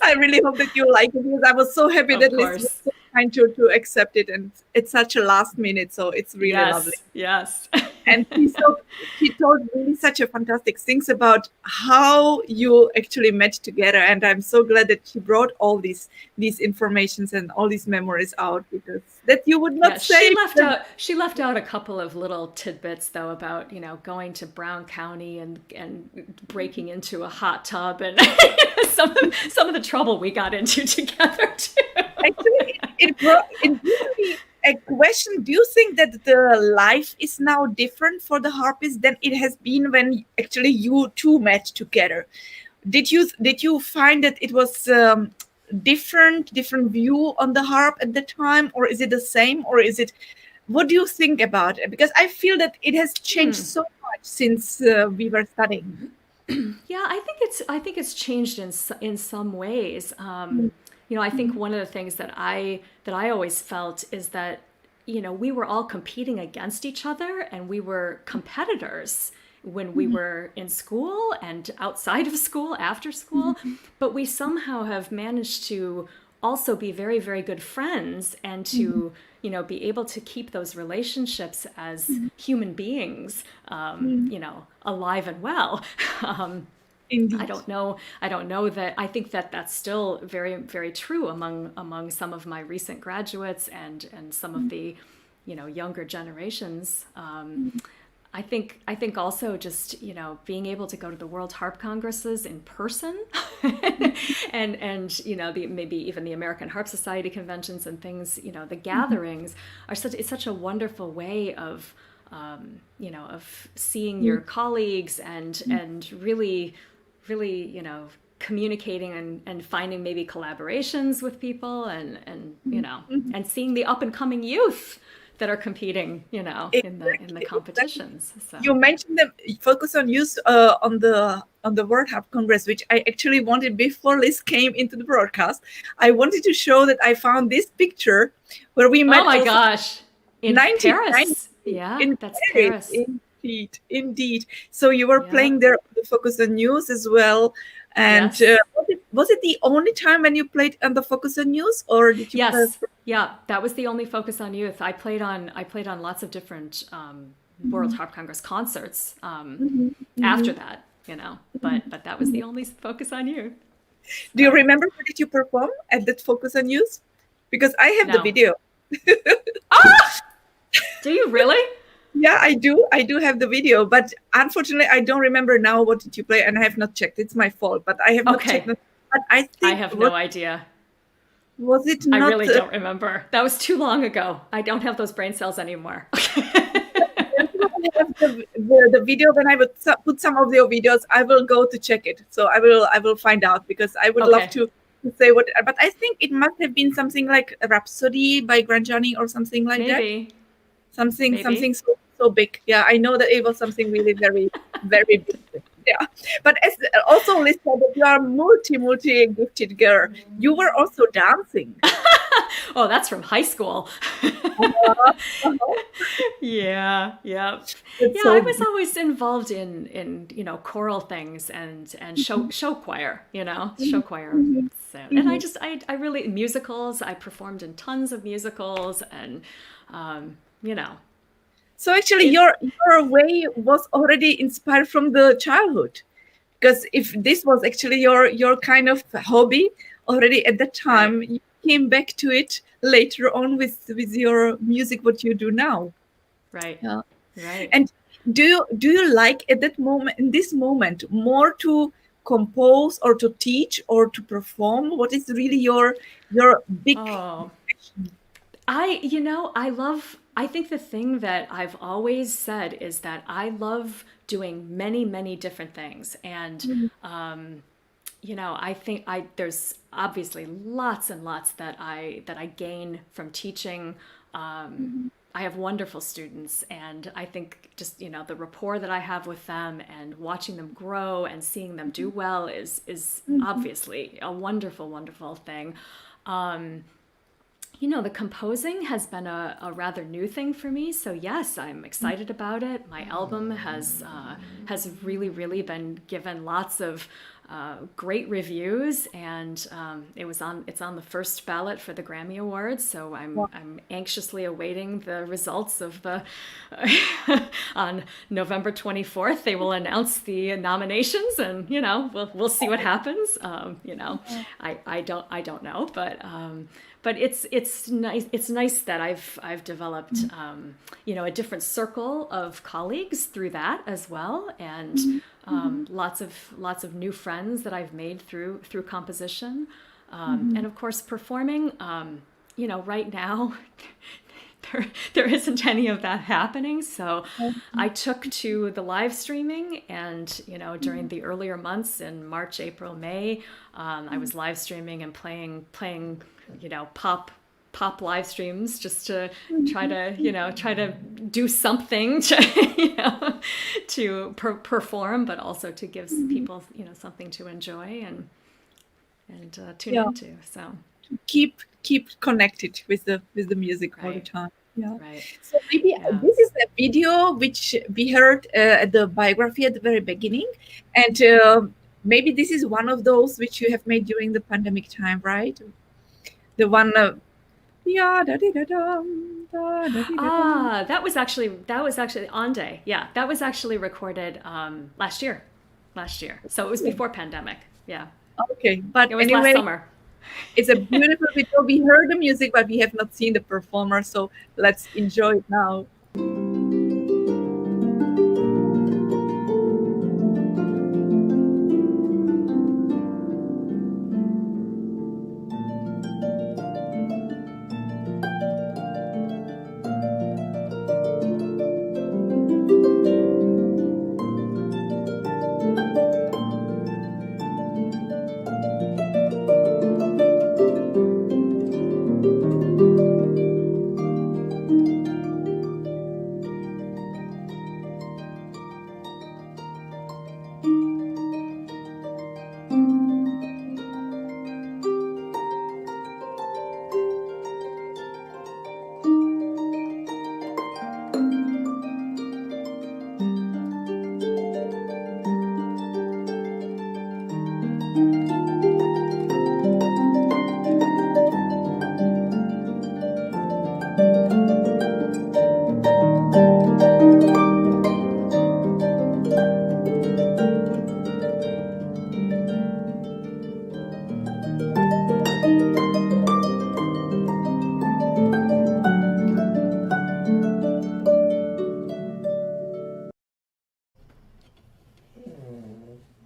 I really hope that you like it, because I was so happy Of that Liz course. was so kind to accept it. And it's such a last minute. So it's really lovely. Yes. And she told really such a fantastic things about how you actually met together. And I'm so glad that she brought all these informations and all these memories out, because that you would not say. She left out a couple of little tidbits though about, going to Brown County and breaking into a hot tub and some of the trouble we got into together too. Actually, it gave me a question. Do you think that the life is now different for the harpist than it has been when actually you two met together? Did you find that it was different view on the harp at the time, or is it the same, or is it? What do you think about it? Because I feel that it has changed so much since we were studying. Yeah, I think it's changed in some ways. I think one of the things that I always felt is that, we were all competing against each other, and we were competitors when we were in school and outside of school, after school, but we somehow have managed to also be very, very good friends, and to, be able to keep those relationships as human beings, alive and well. Indeed. I don't know that. I think that that's still very, very true among some of my recent graduates and some of the, younger generations. I think also just, being able to go to the World Harp Congresses in person and maybe even the American Harp Society conventions and things, the gatherings it's such a wonderful way of, of seeing your colleagues and really, communicating and finding maybe collaborations with people and and seeing the up and coming youth that are competing, in the competitions. So. You mentioned them focus on youth on the World Harp Congress, which I actually wanted before Liz came into the broadcast. I wanted to show that I found this picture where we met. Oh my gosh! In 1990. Paris. Yeah, In that's Paris. Paris. Indeed, indeed. So you were Yeah. playing there on the Focus on News as well. And Yes. was it the only time when you played on the Focus on News, or did you play? Yes. Yeah, that was the only Focus on Youth. I played on lots of different World Harp Congress concerts after that, you know. But that was the only Focus on Youth. Do you remember where did you perform at that Focus on News? Because I have the No. video. Do you really? Yeah, I do. I do have the video, but unfortunately, I don't remember now what did you play, and I have not checked. It's my fault, but I have not Okay. checked. But I I think have no idea. was it I not? really don't remember. That was too long ago. I don't have those brain cells anymore. I have the video. When I would put some of your videos, I will go to check it. So I will find out, because I would love Okay. to say what. But I think it must have been something like a Rhapsody by Granjani or something like that. Maybe. Something so big. Yeah, I know that it was something really very big. Yeah, but as also Liz said that you are multi gifted girl. You were also dancing. Oh, that's from high school. Uh-huh. Yeah, yeah. It's Yeah, so I was always involved in you know, choral things and show choir, you know, show choir. So, and I really, musicals, I performed in tons of musicals, and you know. So actually, your way was already inspired from the childhood, because if this was actually your kind of hobby already at that time, you came back to it later on with your music, what you do now. Right. Yeah. Right. And do you like at that moment, in this moment, more to compose or to teach or to perform? What is really your big Oh, passion? I think the thing that I've always said is that I love doing many, many different things. And, you know, I think there's obviously lots and lots that I gain from teaching. I have wonderful students, and I think just, you know, the rapport that I have with them and watching them grow and seeing them do well is obviously a wonderful, wonderful thing. You know, the composing has been a rather new thing for me. So yes, I'm excited about it. My album has really, really been given lots of great reviews, and it's on the first ballot for the Grammy Awards. So I'm anxiously awaiting the results of the on November 24th. They will announce the nominations, and you know, we'll see what happens. You know, I don't know, but it's nice. It's nice that I've developed you know, a different circle of colleagues through that as well, and lots of new friends that I've made through composition, and of course performing. You know, right now there isn't any of that happening. So I took to the live streaming, and you know, during the earlier months in March, April, May, I was live streaming and playing you know, pop live streams, just to try to do something to, you know, to perform, but also to give people, you know, something to enjoy and tune into. So Keep connected with the music all the time. Yeah. Right. So maybe this is a video which we heard at the biography at the very beginning, and maybe this is one of those which you have made during the pandemic time, right? The one, yeah, da da da dum, da da da. That was actually Ande. Yeah, that was actually recorded last year. So it was before pandemic. Yeah. Okay, but It was anyway, last summer. it's a beautiful video. We heard the music, but we have not seen the performer. So let's enjoy it now.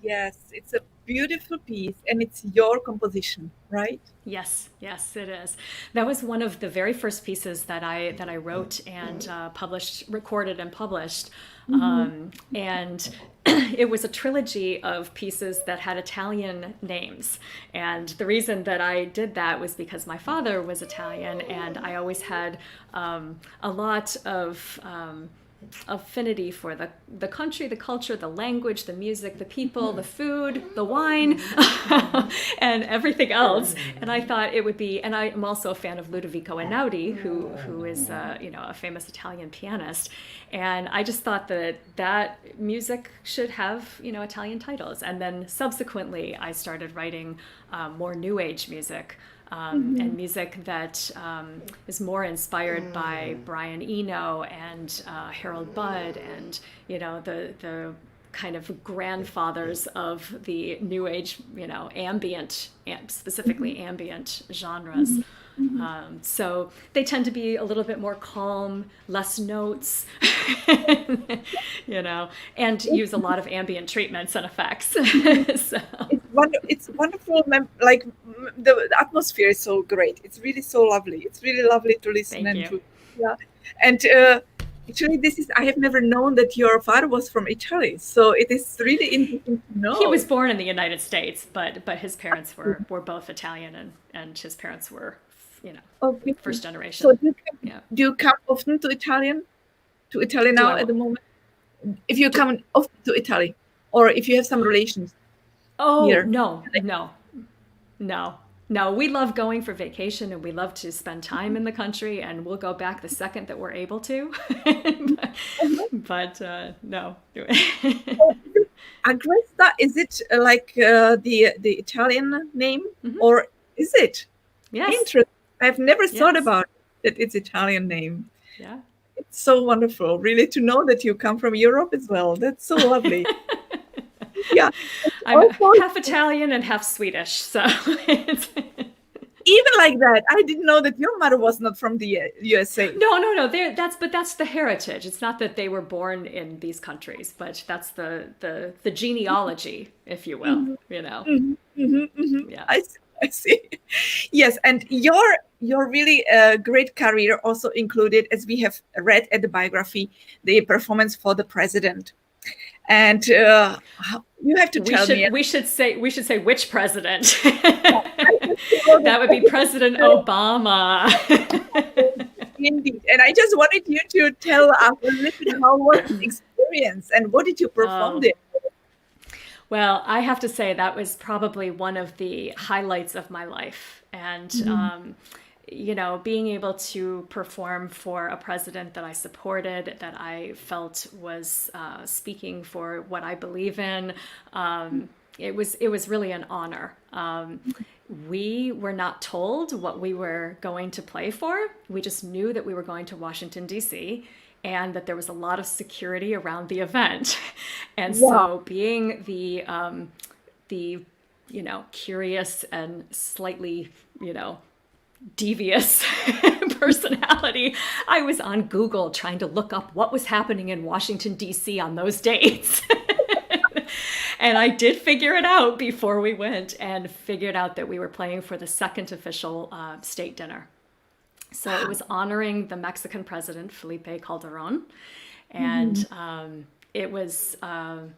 Yes, it's a beautiful piece, and it's your composition, right? Yes, yes, it is. That was one of the very first pieces that I wrote and published, recorded and published, and it was a trilogy of pieces that had Italian names. And the reason that I did that was because my father was Italian, and I always had a lot of affinity for the country, the culture, the language, the music, the people, the food, the wine, and everything else. And I thought it would be, and I am also a fan of Ludovico Einaudi, who is a famous Italian pianist. And I just thought that music should have Italian titles. And then subsequently, I started writing more New Age music. And music that is more inspired by Brian Eno and Harold Budd and the kind of grandfathers of the New Age, ambient, specifically ambient genres. So they tend to be a little bit more calm, less notes, and use a lot of ambient treatments and effects. So. It's wonderful. Like the atmosphere is so great. It's really so lovely. It's really lovely to listen. Thank you. Yeah. And actually, I have never known that your father was from Italy. So it is really interesting to know. He was born in the United States, but his parents were both Italian, and his parents were, first generation. So do you come often to Italy now at the moment? If you come often to Italy, or if you have some relations? Oh, here. No. We love going for vacation, and we love to spend time in the country, and we'll go back the second that we're able to. but no. Agresta, is it like the Italian name, or is it? Yes. Interesting. I've never thought about it, that it's Italian name. Yeah. It's so wonderful, really, to know that you come from Europe as well. That's so lovely. Yeah. I'm half Italian and half Swedish, so it's... Even like that, I didn't know that your mother was not from the USA. No. That's the heritage. It's not that they were born in these countries, but that's the genealogy, if you will. Yeah. I see. Yes, and your really great career also included, as we have read at the biography, the performance for the president. And you have to tell me. We should say which president. That would be President Obama. Indeed. And I just wanted you to tell us a little bit how was the experience and what did you perform there? Well, I have to say that was probably one of the highlights of my life. And being able to perform for a president that I supported, that I felt was speaking for what I believe in, it was really an honor. We were not told what we were going to play for. We just knew that we were going to Washington, D.C., and that there was a lot of security around the event. And so being the curious and slightly, devious personality, I was on Google trying to look up what was happening in Washington, D.C. on those dates. And I did figure it out before we went, and figured out that we were playing for the second official state dinner. So it was honoring the Mexican president, Felipe Calderón. And it was a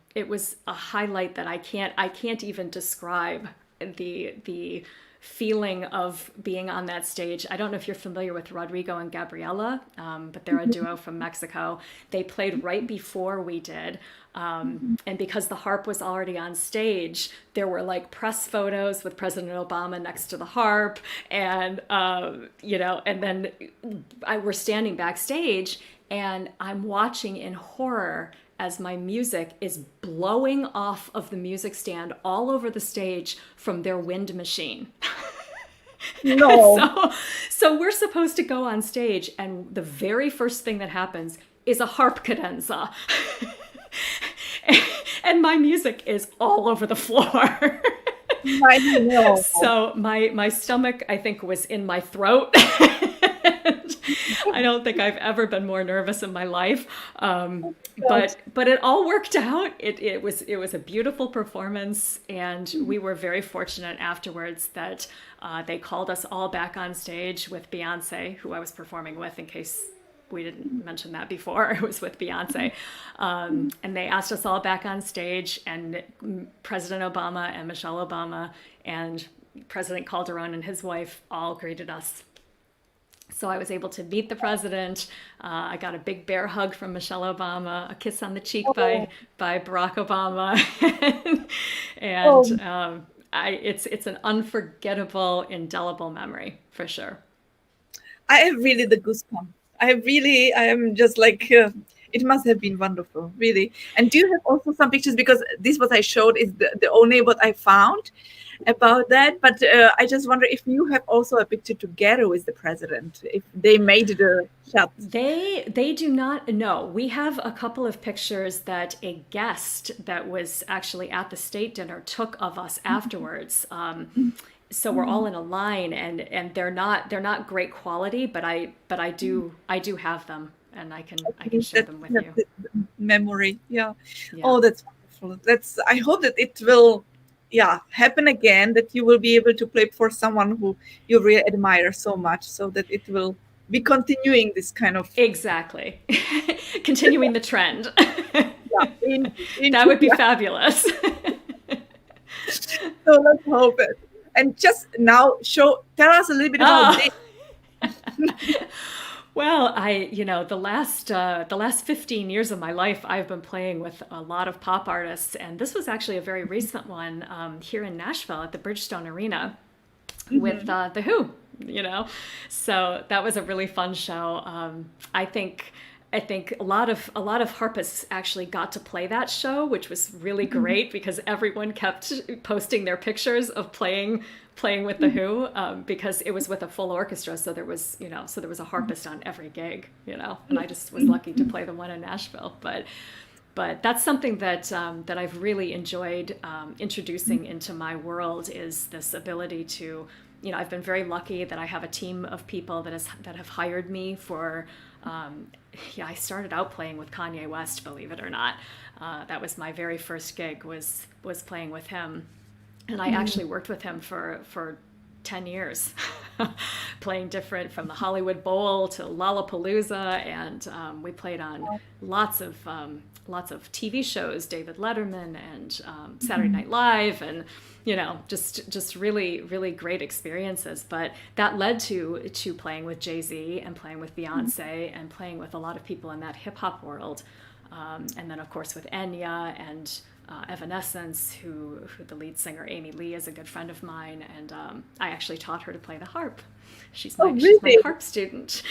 highlight that I can't even describe the feeling of being on that stage. I don't know if you're familiar with Rodrigo and Gabriela, but they're a duo from Mexico. They played right before we did. And because the harp was already on stage, there were like press photos with President Obama next to the harp. And, and then we're standing backstage, and I'm watching in horror as my music is blowing off of the music stand all over the stage from their wind machine. No. So we're supposed to go on stage, and the very first thing that happens is a harp cadenza. And my music is all over the floor. I know. So my stomach, I think, was in my throat. I don't think I've ever been more nervous in my life. But it all worked out. It was a beautiful performance, and we were very fortunate afterwards that they called us all back on stage with Beyonce, who I was performing with, in case we didn't mention that before. It was with Beyonce. And they asked us all back on stage, and President Obama and Michelle Obama and President Calderon and his wife all greeted us. So I was able to meet the president. I got a big bear hug from Michelle Obama, a kiss on the cheek by Barack Obama. And it's an unforgettable, indelible memory, for sure. I have really the goosebumps. I am just like, it must have been wonderful, really. And do you have also some pictures? Because this, what I showed, is the only what I found about that. But I just wonder if you have also a picture together with the president, if they made the shot. They do not know. We have a couple of pictures that a guest that was actually at the state dinner took of us afterwards. So we're all in a line, and they're not great quality, but I do have them, and I can share them with you. Memory, yeah. Oh, that's wonderful. I hope that it will, happen again. That you will be able to play for someone who you really admire so much, so that it will be continuing this kind of exactly, continuing the trend. That would be fabulous. So let's hope it. And just now, tell us a little bit about this. Well, the last 15 years of my life, I've been playing with a lot of pop artists, and this was actually a very recent one here in Nashville at the Bridgestone Arena with The Who. So that was a really fun show. I think a lot of harpists actually got to play that show, which was really great because everyone kept posting their pictures of playing with The Who, because it was with a full orchestra. So there was a harpist on every gig, and I just was lucky to play the one in Nashville. But that's something that I've really enjoyed introducing into my world, is this ability to, I've been very lucky that I have a team of people that have hired me for. I started out playing with Kanye West, believe it or not. That was my very first gig, was playing with him. And I actually worked with him for 10 years, playing different, from the Hollywood Bowl to Lollapalooza. And we played on lots of TV shows, David Letterman and Saturday Night Live, and just really, really great experiences. But that led to playing with Jay-Z and playing with Beyonce and playing with a lot of people in that hip hop world. And then of course with Enya and Evanescence, who the lead singer Amy Lee is a good friend of mine, and I actually taught her to play the harp. She's my harp student.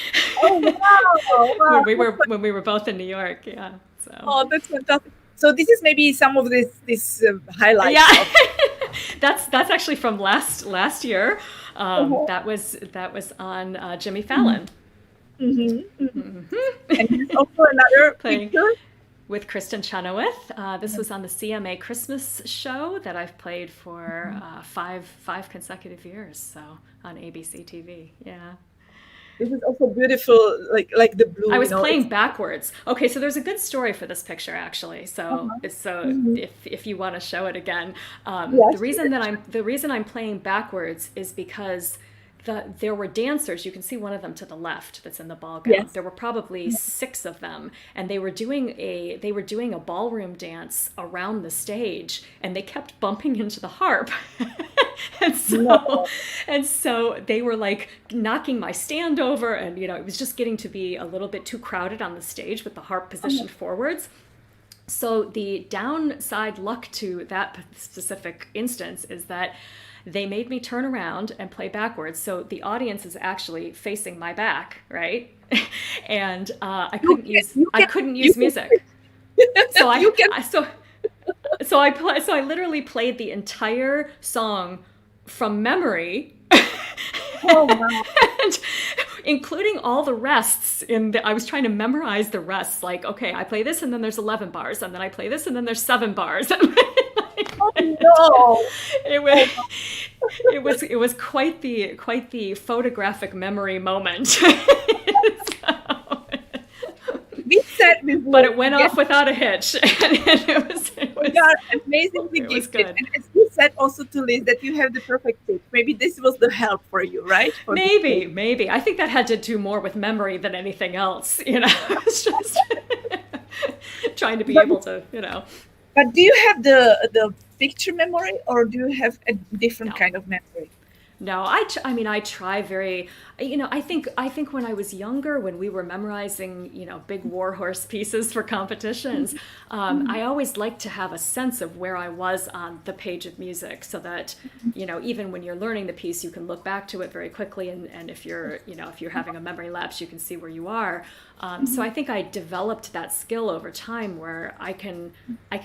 Oh wow! when we were both in New York, yeah. So. Oh, that's fantastic. So this is maybe some of this highlights. Yeah, that's actually from last year. That was on Jimmy Fallon. And there's also another picture with Kristen Chenoweth. This was on the CMA Christmas show that I've played for 5 consecutive years. So on ABC TV, yeah. This is also beautiful, like the blue. I was playing backwards. Okay, so there's a good story for this picture, actually. So if you want to show it again, the reason I'm playing backwards is because there were dancers. You can see one of them to the left that's in the ball gown. Yes. There were probably 6 of them, and they were doing a ballroom dance around the stage, and they kept bumping into the harp. And so they were like knocking my stand over, and it was just getting to be a little bit too crowded on the stage with the harp positioned forwards. So the downside luck to that specific instance is that they made me turn around and play backwards. So the audience is actually facing my back, right? And I couldn't use music. So I literally played the entire song from memory. Oh, wow. And including all the rests I was trying to memorize the rests. Like, okay, I play this and then there's 11 bars, and then I play this and then there's 7 bars. Oh no! It was quite the photographic memory moment. said before, but it went off without a hitch. And you are amazingly it was gifted. good. And as you said also to Liz that you have the perfect pitch. Maybe this was the help for you, right? For Maybe. I think that had to do more with memory than anything else. It's just trying to be able to, But do you have the picture memory, or do you have a different kind of memory? No, I try very, I think when I was younger, when we were memorizing, big war horse pieces for competitions, I always liked to have a sense of where I was on the page of music, so that, even when you're learning the piece, you can look back to it very quickly, and if you're having a memory lapse, you can see where you are. So I think I developed that skill over time, where I can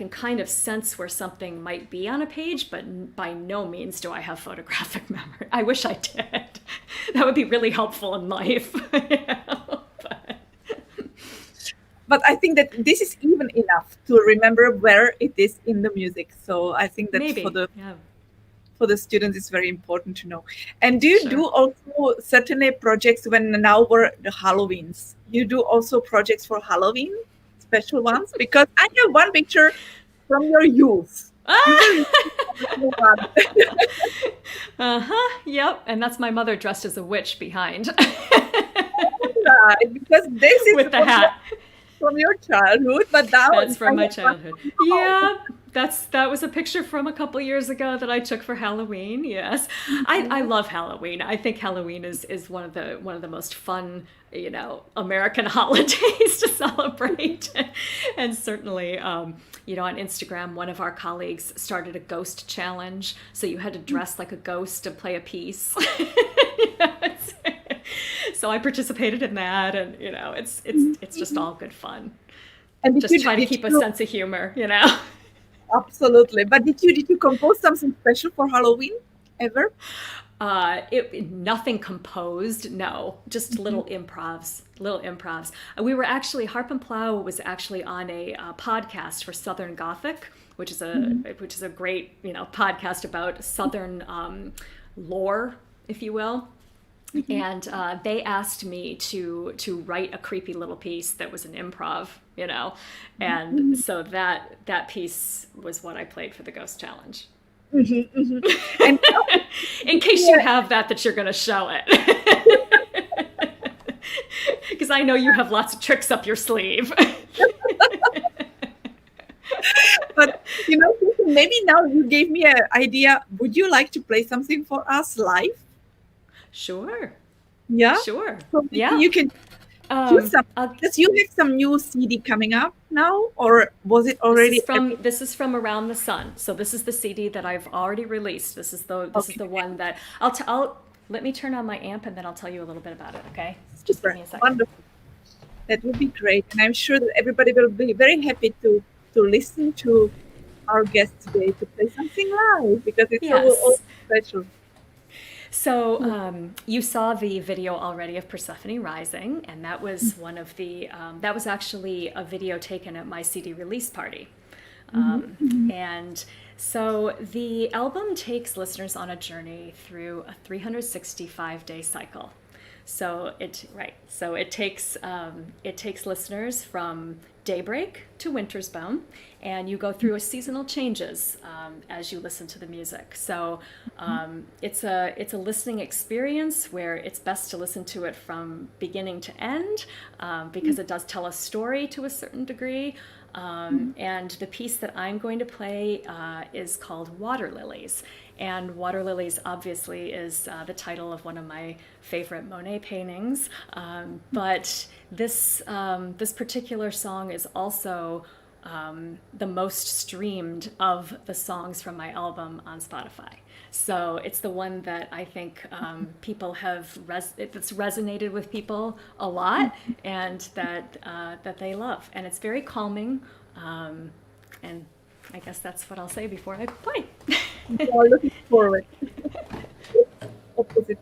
kind of sense where something might be on a page, but by no means do I have photographic memory. I wish I did. That would be really helpful in life. But I think that this is even enough to remember where it is in the music. So I think that for the students, it's very important to know. And do you do also certainly projects when now we're the Halloweens? You do also projects for Halloween, special ones? Because I have one picture from your youth. Yep. And that's my mother dressed as a witch behind. Right, because this is with the hat from your childhood, but now that's from my childhood. Yeah. That was a picture from a couple years ago that I took for Halloween. Yes, I love Halloween. I think Halloween is one of the most fun, American holidays to celebrate. And certainly, on Instagram, one of our colleagues started a ghost challenge. So you had to dress like a ghost and play a piece. So I participated in that, and it's just all good fun. And just try to keep a sense of humor, Absolutely. But did you compose something special for Halloween ever? Nothing composed, no. Just little improvs. We were actually, Harp and Plow was actually on a podcast for Southern Gothic, which is a great podcast about Southern so if you will. And they asked me to write a creepy little piece that was an improv, and so that piece was what I played for the Ghost Challenge. And in case you have that you're going to show it, because I know you have lots of tricks up your sleeve. But maybe now you gave me an idea. Would you like to play something for us live? Sure. Yeah. Sure. So yeah. You can do some. Does you have some new CD coming up now, or was it already? This is from Around the Sun. So this is the CD that I've already released. This is the one that I'll let me turn on my amp, and then I'll tell you a little bit about it. Okay. Just give me a second. Wonderful. That would be great, and I'm sure that everybody will be very happy to listen to our guest today to play something live, because it's so special. So you saw the video already of Persephone Rising, and that was one of the, that was actually a video taken at my CD release party. And so the album takes listeners on a journey through a 365-day cycle. So it takes listeners from daybreak to winter's bone, and you go through seasonal changes as you listen to the music. So it's a listening experience where it's best to listen to it from beginning to end, because it does tell a story to a certain degree. And the piece that I'm going to play is called Water Lilies. And Water Lilies obviously is the title of one of my favorite Monet paintings. But this particular song is also the most streamed of the songs from my album on Spotify. So it's the one that I think people have that's resonated with people a lot, and that they love. And it's very calming. And I guess that's what I'll say before I play. We're looking forward. Opposite.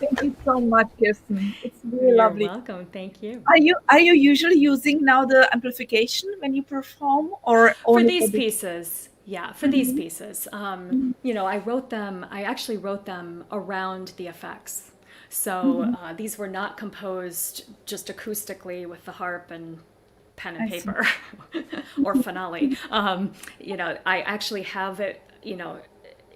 Thank you so much, Kirsten. It's really You're lovely. welcome. Thank you. Are you usually using now the amplification when you perform, or For only these the- pieces, yeah, for these pieces, I actually wrote them around the effects. So these were not composed just acoustically with the harp and pen and I see. paper or finale. I actually have it,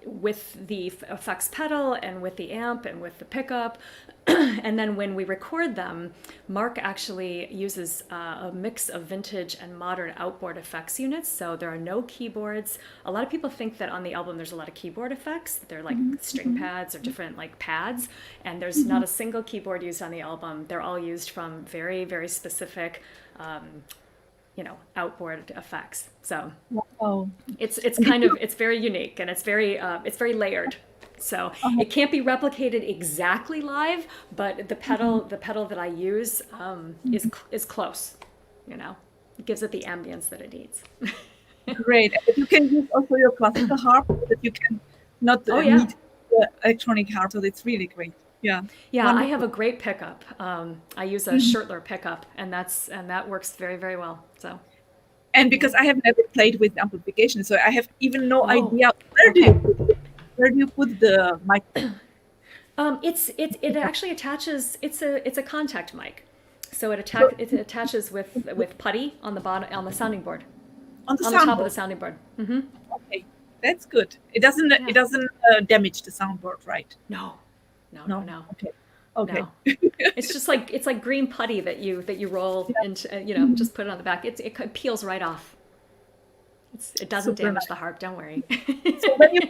with the effects pedal and with the amp and with the pickup. And then when we record them, Mark actually uses a mix of vintage and modern outboard effects units. So there are no keyboards. A lot of people think that on the album there's a lot of keyboard effects. They're like string pads or different like pads. And there's not a single keyboard used on the album. They're all used from very, very specific outboard effects. So Oh, it's very unique, and it's very layered. So it can't be replicated exactly live, but the pedal that I use is close. It gives it the ambience that it needs. great. And you can use also your classical harp, but you can not need the electronic harp, so it's really great. Yeah. Yeah, Wonderful. I have a great pickup. I use a Schertler pickup, and that works very, very well. So. And because I have never played with amplification, so I have even no idea where do you put the mic? It actually attaches. It's a contact mic, so it attaches with putty on the bottom on the sounding board. On the on soundboard. the top of the sounding board. Mm-hmm. Okay, that's good. It doesn't damage the soundboard, right? No. Okay. No. It's just like green putty that you roll into, just put it on the back. It peels right off. It doesn't Super damage nice. the harp. Don't worry. So when you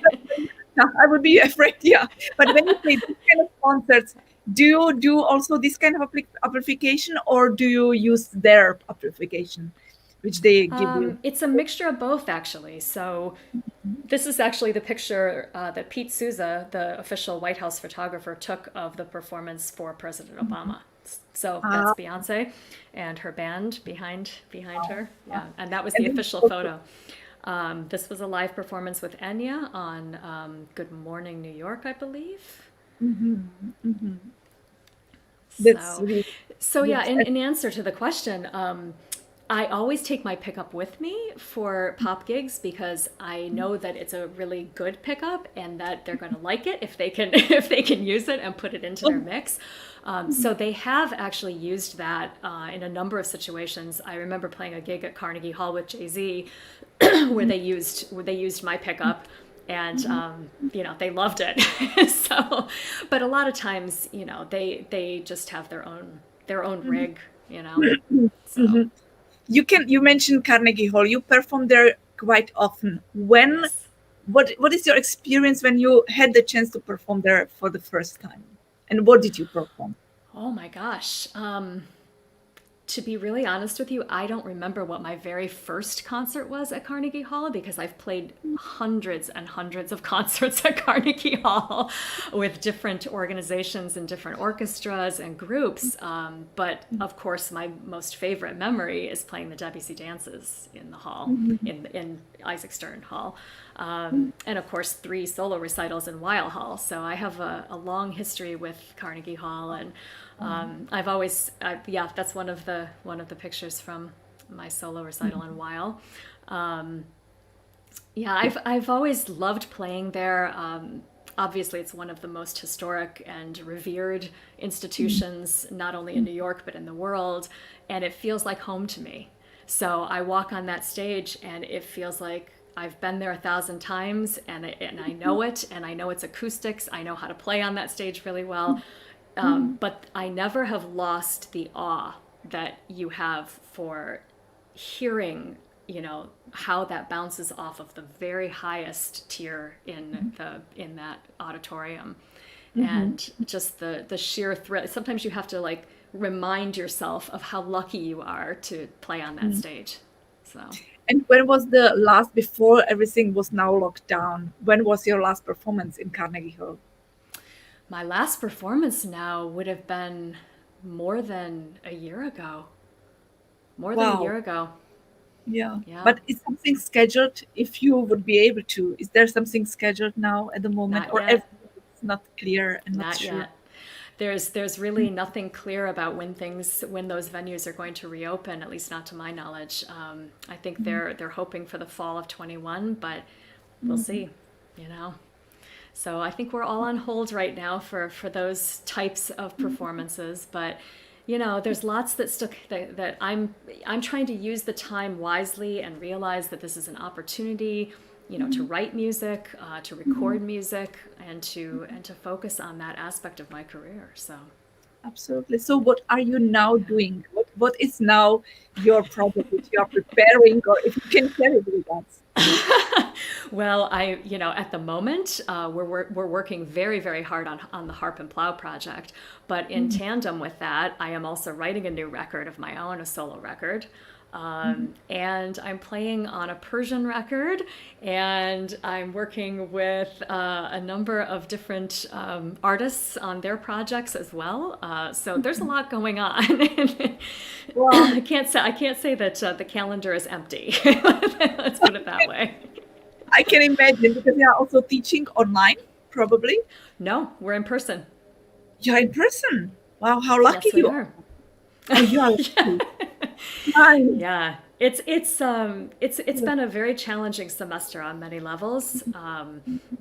I would be afraid, yeah. But when you play this kind of concerts, do you do also this kind of amplification, or do you use their amplification, which they give you? It's a mixture of both, actually. So this is actually the picture that Pete Souza, the official White House photographer, took of the performance for President Obama. So that's Beyonce and her band behind her. Yeah, and that was the official photo. This was a live performance with Enya on Good Morning New York, I believe. So yeah, in answer to the question, I always take my pickup with me for pop gigs because I know that it's a really good pickup and that they're going to like it if they can use it and put it into their mix. So they have actually used that in a number of situations. I remember playing a gig at Carnegie Hall with Jay-Z where they used my pickup, and they loved it. So, but a lot of times, they just have their own rig, So. You mentioned Carnegie Hall. You perform there quite often. Yes. What is your experience when you had the chance to perform there for the first time? And what did you perform? Oh my gosh. To be really honest with you, I don't remember what my very first concert was at Carnegie Hall because I've played hundreds and hundreds of concerts at Carnegie Hall with different organizations and different orchestras and groups. But of course, my most favorite memory is playing the Debussy dances in the hall, in Isaac Stern Hall. And of course, 3 solo recitals in Weill Hall. So I have a long history with Carnegie Hall, and I've always, that's one of the pictures from my solo recital in Weill. I've always loved playing there. Obviously, it's one of the most historic and revered institutions, not only in New York but in the world, and it feels like home to me. So I walk on that stage, and it feels like I've been there 1,000 times, and I know it, and I know its acoustics. I know how to play on that stage really well. But I never have lost the awe that you have for hearing how that bounces off of the very highest tier in that auditorium. And just the sheer thrill. Sometimes you have to like remind yourself of how lucky you are to play on that stage. So. And when was the last, before everything was now locked down, when was your last performance in Carnegie Hall? My last performance now would have been more than a year ago. More than a year ago. Yeah. But is something scheduled if you would be able to? Is there something scheduled now at the moment? Not yet. It's not clear and not Not sure? yet. There's really nothing clear about when those venues are going to reopen, at least not to my knowledge. I think they're hoping for the fall of 21, but we'll see, So I think we're all on hold right now for those types of performances, but there's lots that I'm trying to use the time wisely and realize that this is an opportunity, to write music, to record music, and to focus on that aspect of my career. So, absolutely. So, what are you now doing? What is now your project that you are preparing, or if you can share it with us? Well, at the moment, we're working very, very hard on the Harp and Plow project. But in tandem with that, I am also writing a new record of my own, a solo record. And I'm playing on a Persian record, and I'm working with a number of different artists on their projects as well. So there's a lot going on. Wow. I can't say that the calendar is empty. Let's put it that way. I can imagine, because you are also teaching online, probably. No, we're in person. You're in person. Wow, how lucky Yes, we you are. Oh, you are lucky. Nice. Yeah, it's been a very challenging semester on many levels,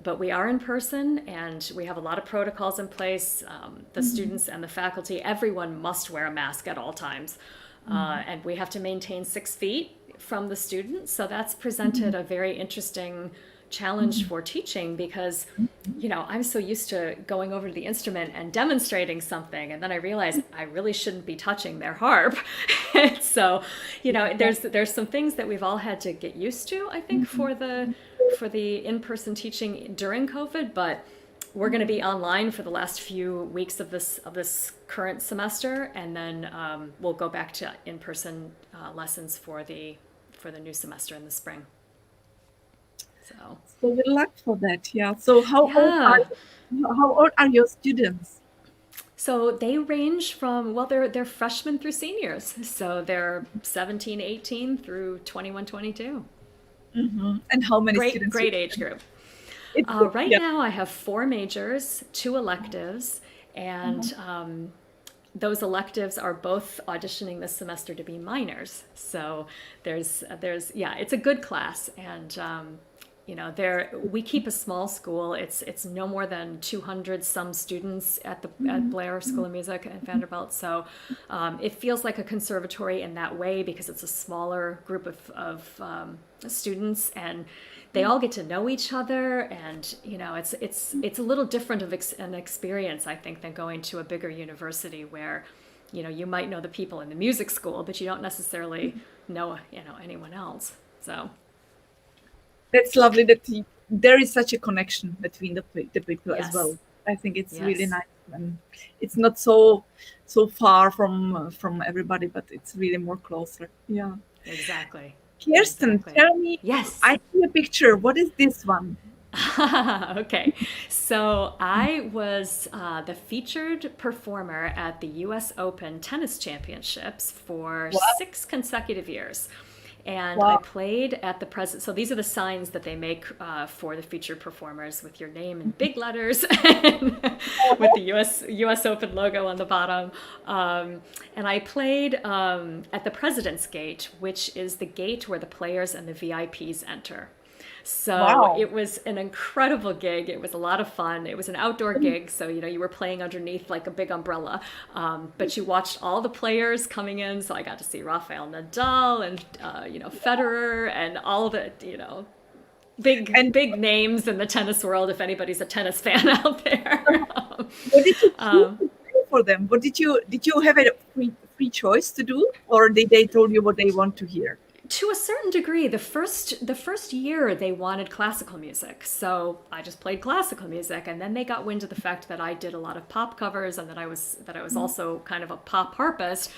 but we are in person and we have a lot of protocols in place. The students and the faculty, everyone must wear a mask at all times, and we have to maintain 6 feet from the students. So that's presented a very interesting challenge for teaching, because I'm so used to going over to the instrument and demonstrating something, and then I realize I really shouldn't be touching their harp. So there's some things that we've all had to get used to, I think, for the in-person teaching during COVID, but we're going to be online for the last few weeks of this current semester, and then we'll go back to in-person lessons for the new semester in the spring. So good luck for that. Yeah. So how old are your students? So they range from, they're freshmen through seniors. So they're 17, 18 through 21, 22. And how many students? Great age group. Right now I have 4 majors, 2 electives, and those electives are both auditioning this semester to be minors. So there's it's a good class, and we keep a small school. It's no more than 200 some students at Blair School of Music at Vanderbilt. So it feels like a conservatory in that way, because it's a smaller group of students, and they all get to know each other, and it's a little different of an experience, I think, than going to a bigger university where you might know the people in the music school, but you don't necessarily know anyone else. So that's lovely that there is such a connection between the people as well. I think it's really nice, and it's not so far from everybody, but it's really more closer. Yeah, exactly. Kirsten, tell me. Yes, I see a picture. What is this one? Okay, so I was the featured performer at the U.S. Open Tennis Championships for 6 consecutive years. And I played at the present. So these are the signs that they make for the featured performers, with your name in big letters and with the U.S. Open logo on the bottom. And I played at the President's Gate, which is the gate where the players and the VIPs enter. So it was an incredible gig. It was a lot of fun. It was an outdoor gig, so you were playing underneath like a big umbrella, but you watched all the players coming in. So I got to see Rafael Nadal and Federer and all the big names in the tennis world, if anybody's a tennis fan out there. What did you do for them? What did you have a free choice to do, or did they told you what they want to hear? To a certain degree, the first year they wanted classical music, so I just played classical music, and then they got wind of the fact that I did a lot of pop covers and that I was also kind of a pop harpist.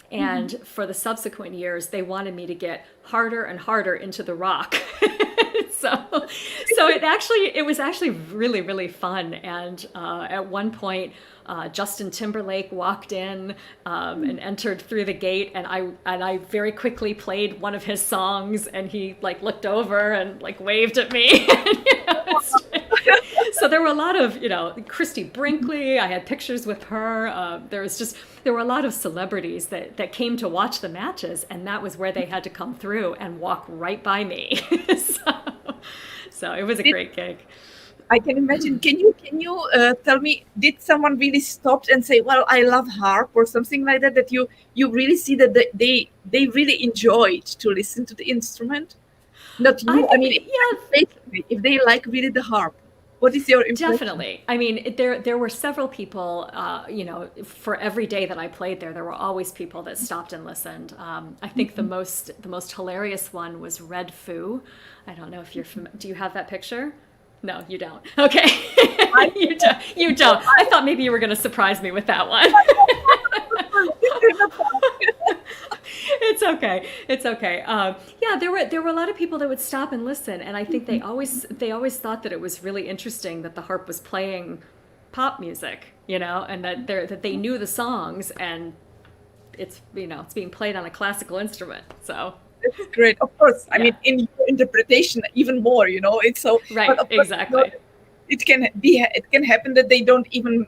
And for the subsequent years, they wanted me to get harder and harder into the rock. So it was actually really, really fun. And at one point, Justin Timberlake walked in and entered through the gate, and I very quickly played one of his songs, and he like looked over and like waved at me. So there were a lot of, Christy Brinkley. I had pictures with her. There were a lot of celebrities that came to watch the matches, and that was where they had to come through and walk right by me. So it was a great gig. I can imagine. Can you tell me, did someone really stop and say, "Well, I love harp" or something like that? That you really see that they really enjoyed to listen to the instrument? Not you. I mean, basically, if they like really the harp, what is your impression? Definitely. I mean, there were several people. For every day that I played there were always people that stopped and listened. I think the most hilarious one was Red Foo. I don't know if you're familiar. Do you have that picture? No, you don't. Okay. You don't. I thought maybe you were going to surprise me with that one. It's okay. It's okay. Yeah, there were a lot of people that would stop and listen, and I think they always thought that it was really interesting that the harp was playing pop music, and that they knew the songs, and it's being played on a classical instrument. So That's great. Of course, I mean, in your interpretation, even more. It's so right. But of course, Exactly. It can happen that they don't even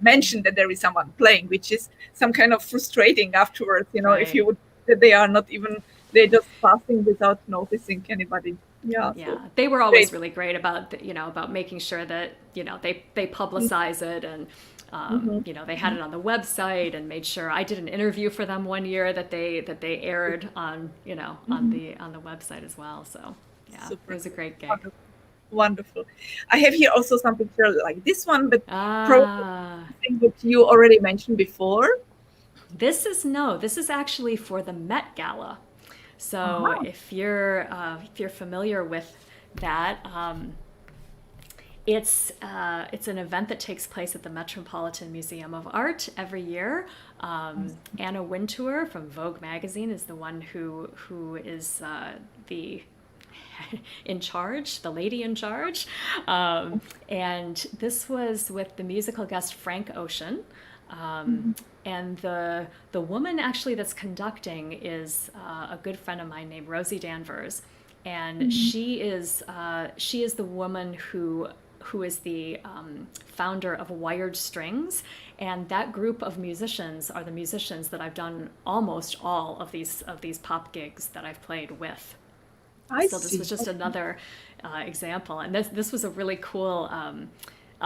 mention that there is someone playing, which is some kind of frustrating afterwards. Right. If you would, that they are not even, they're just passing without noticing anybody. Yeah. Yeah, So, they were always great. really great about about making sure that they publicize it, and they had it on the website and made sure. I did an interview for them one year that they aired on on the website as well. So yeah, Super. it was a great gig. Wonderful. I have here also some picture like this one, but probably Ah, something that you already mentioned before. this is actually for the Met Gala. So if you're familiar with that, it's an event that takes place at the Metropolitan Museum of Art every year. Anna Wintour from Vogue magazine is the one who is the the lady in charge. And this was with the musical guest Frank Ocean. And the woman actually that's conducting is a good friend of mine named Rosie Danvers, and she is the woman who is the founder of Wired Strings, and that group of musicians are the musicians that I've done almost all of these pop gigs that I've played with. So this was just another example, and this was a really cool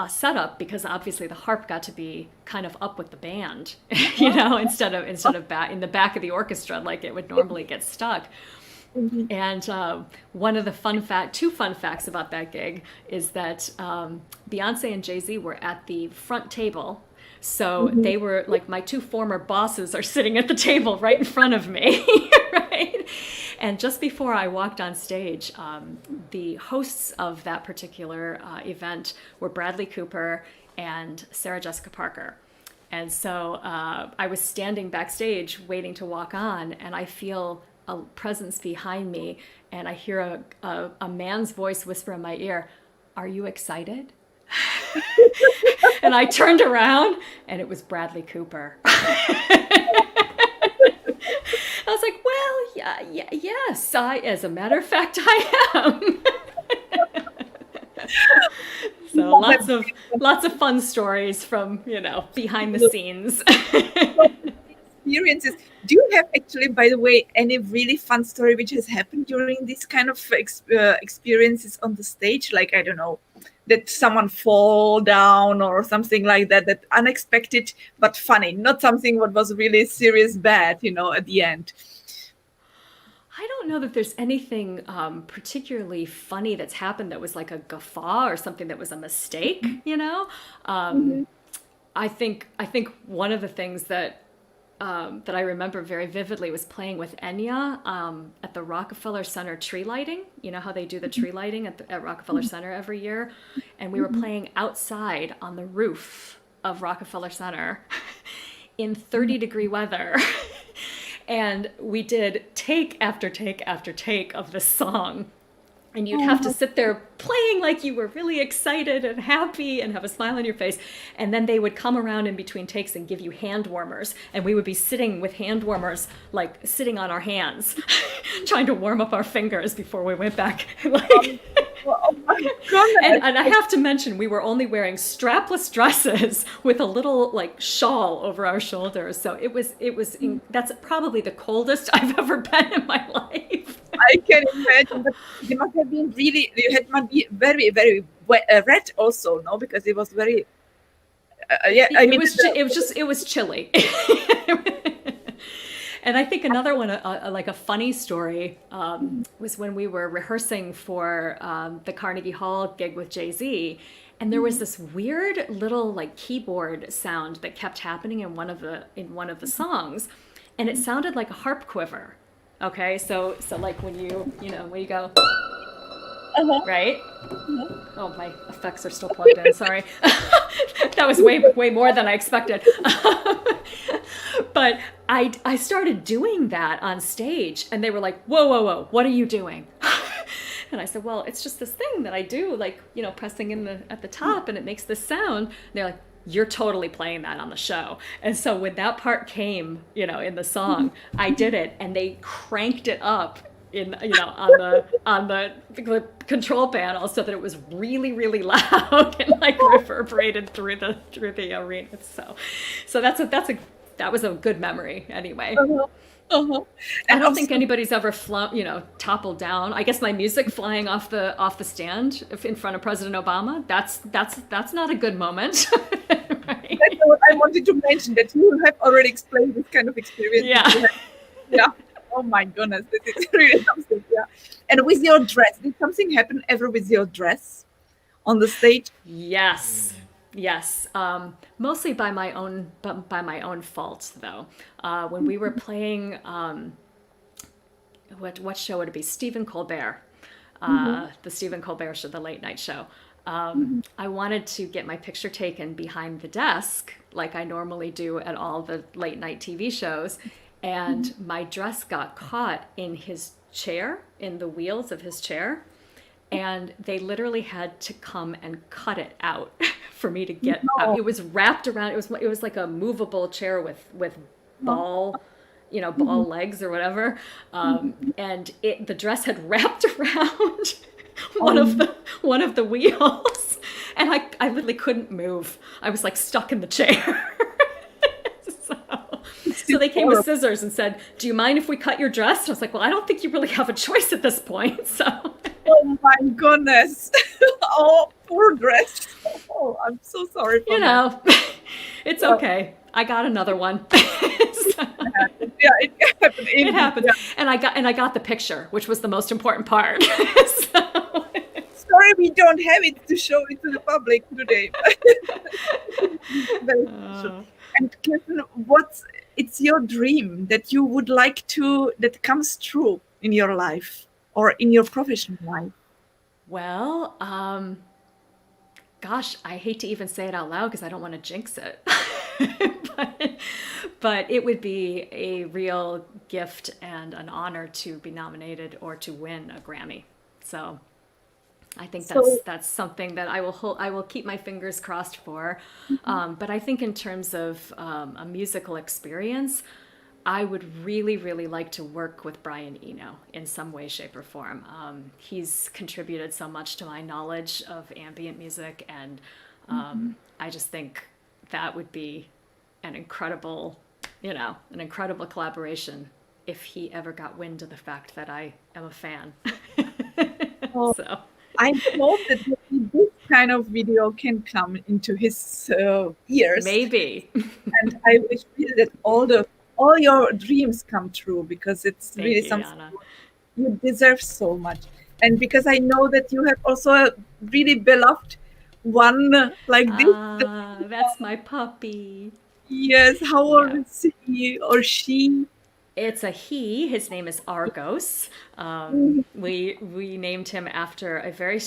setup, because obviously the harp got to be kind of up with the band, instead of back in the back of the orchestra like it would normally get stuck. And one of the two fun facts about that gig is that Beyonce and Jay-Z were at the front table. So they were like, my two former bosses are sitting at the table right in front of me, right? And just before I walked on stage, the hosts of that particular event were Bradley Cooper and Sarah Jessica Parker. And so I was standing backstage waiting to walk on, and I feel a presence behind me, and I hear a man's voice whisper in my ear, "Are you excited?" And I turned around, and it was Bradley Cooper. I was like, well, yes, as a matter of fact, I am. So lots of fun stories from, behind the scenes. Experiences. Do you have actually, by the way, any really fun story which has happened during these kind of experiences on the stage? Like, I don't know, that someone fall down or something like that, that unexpected but funny, not something what was really serious bad, at the end. I don't know that there's anything particularly funny that's happened that was like a guffaw or something that was a mistake, I think one of the things that that I remember very vividly was playing with Enya at the Rockefeller Center tree lighting. You know how they do the tree lighting at Rockefeller Center every year? And we were playing outside on the roof of Rockefeller Center in 30-degree weather. And we did take after take after take of this song. And you'd have to sit there playing like you were really excited and happy and have a smile on your face. And then they would come around in between takes and give you hand warmers. And we would be sitting with hand warmers, like sitting on our hands, trying to warm up our fingers before we went back. Oh my goodness. And I have to mention, we were only wearing strapless dresses with a little like shawl over our shoulders. So that's probably the coldest I've ever been in my life. I can imagine, but you must have been must be very, very red also, no? Because it was very, it was chilly. And I think another one, like a funny story, was when we were rehearsing for the Carnegie Hall gig with Jay-Z, and there was this weird little like keyboard sound that kept happening in one of the songs, and it sounded like a harp quiver. Okay, so like when you go, right? Oh, my effects are still plugged in. Sorry, that was way more than I expected. But I started doing that on stage, and they were like, "Whoa, what are you doing?" And I said, "Well, it's just this thing that I do, like pressing in at the top, and it makes this sound." And they're like, "You're totally playing that on the show." And so when that part came, in the song, I did it, and they cranked it up on the control panel so that it was really, really loud and like reverberated through the arena. So that was a good memory anyway. I don't think anybody's ever toppled down. I guess my music flying off the stand in front of President Obama, that's not a good moment. Right? That's what I wanted to mention, that you have already explained this kind of experience. Yeah. Oh my goodness, this is really something. Yeah. And with your dress, did something happen ever with your dress on the stage? Yes. Mostly by my own fault, though. When we were playing, what show would it be? Stephen Colbert, the Stephen Colbert show, the late night show. I wanted to get my picture taken behind the desk, like I normally do at all the late night TV shows, and my dress got caught in his chair, in the wheels of his chair. And they literally had to come and cut it out for me to get out. It was wrapped around. It was like a movable chair with ball, ball legs or whatever. And the dress had wrapped around one of the wheels, and I literally couldn't move. I was like stuck in the chair. So they came with scissors and said, "Do you mind if we cut your dress?" And I was like, "Well, I don't think you really have a choice at this point." So. Oh my goodness! Oh, poor dress. Oh, I'm so sorry. It's okay. I got another one. Yeah, it happened. It happened, yeah. And I got the picture, which was the most important part. Sorry, we don't have it to show it to the public today. Very special. And Kirsten, it's your dream that you would like that comes true in your life or in your professional life? Well, gosh, I hate to even say it out loud because I don't want to jinx it. but it would be a real gift and an honor to be nominated or to win a Grammy. So I think that's something that I will keep my fingers crossed for. But I think in terms of a musical experience, I would really, really like to work with Brian Eno in some way, shape, or form. He's contributed so much to my knowledge of ambient music, and I just think that would be an incredible collaboration if he ever got wind of the fact that I am a fan. So. I hope that this kind of video can come into his ears. Maybe. And I wish really that all your dreams come true, because it's really something Jana. You deserve so much. And because I know that you have also a really beloved one like this. That's my puppy. Yes. How old Yeah. is he or she? It's a he. His name is Argos. We named him after a very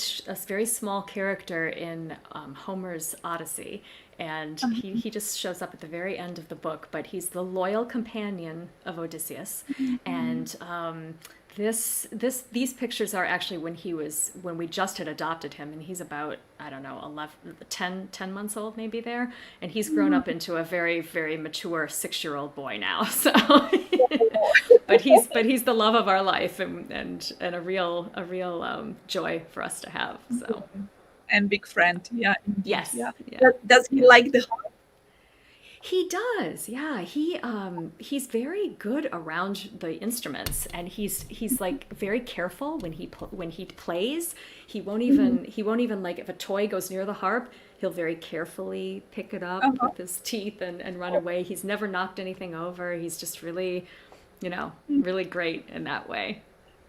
small character in Homer's Odyssey, and he just shows up at the very end of the book. But he's the loyal companion of Odysseus, and these pictures are actually when we just had adopted him, and he's about, I don't know, 10 months old maybe there, and he's grown up into a very, very mature 6-year-old boy now. So but he's the love of our life, and a real joy for us to have. So And big friend. Yeah. Indeed. yes, Yeah. yeah. Does he like the harp? He does, yeah. He's very good around the instruments, and he's like very careful when he plays. He won't even like, if a toy goes near the harp, he'll very carefully pick it up Uh-huh. with his teeth and run away. He's never knocked anything over. He's just really, really great in that way.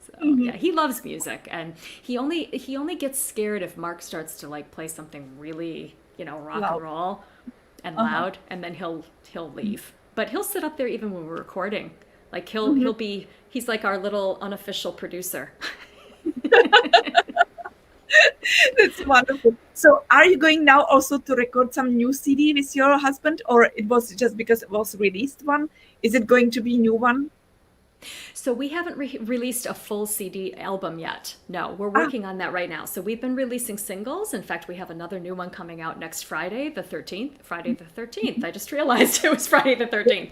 So yeah, he loves music, and he only gets scared if Mark starts to like play something really, rock Loud. and roll and Uh-huh. loud, and then he'll leave. But he'll sit up there even when we're recording. Like he's like our little unofficial producer. That's wonderful. So, are you going now also to record some new CD with your husband, or it was just because it was released one? Is it going to be new one? So we haven't released a full CD album yet. No, we're Ah, working on that right now. So we've been releasing singles. In fact, we have another new one coming out next Friday, the 13th. Friday the 13th. I just realized it was Friday the 13th.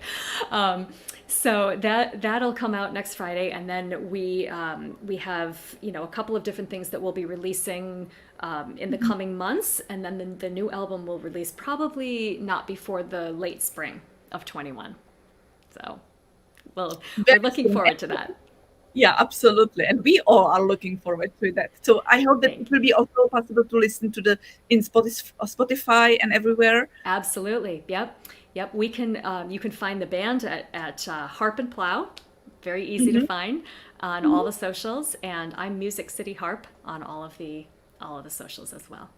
So that'll come out next Friday, and then we have a couple of different things that we'll be releasing in the coming months, and then the new album will release probably not before the late spring of 21. So we're very looking soon. forward to that. Yeah, absolutely. And we all are looking forward to that. So I hope that it Thank will you. be also possible to listen to in Spotify and everywhere. Absolutely. Yep. We can. You can find the band at Harp and Plow. Very easy to find on all the socials, and I'm Music City Harp on all of the socials as well.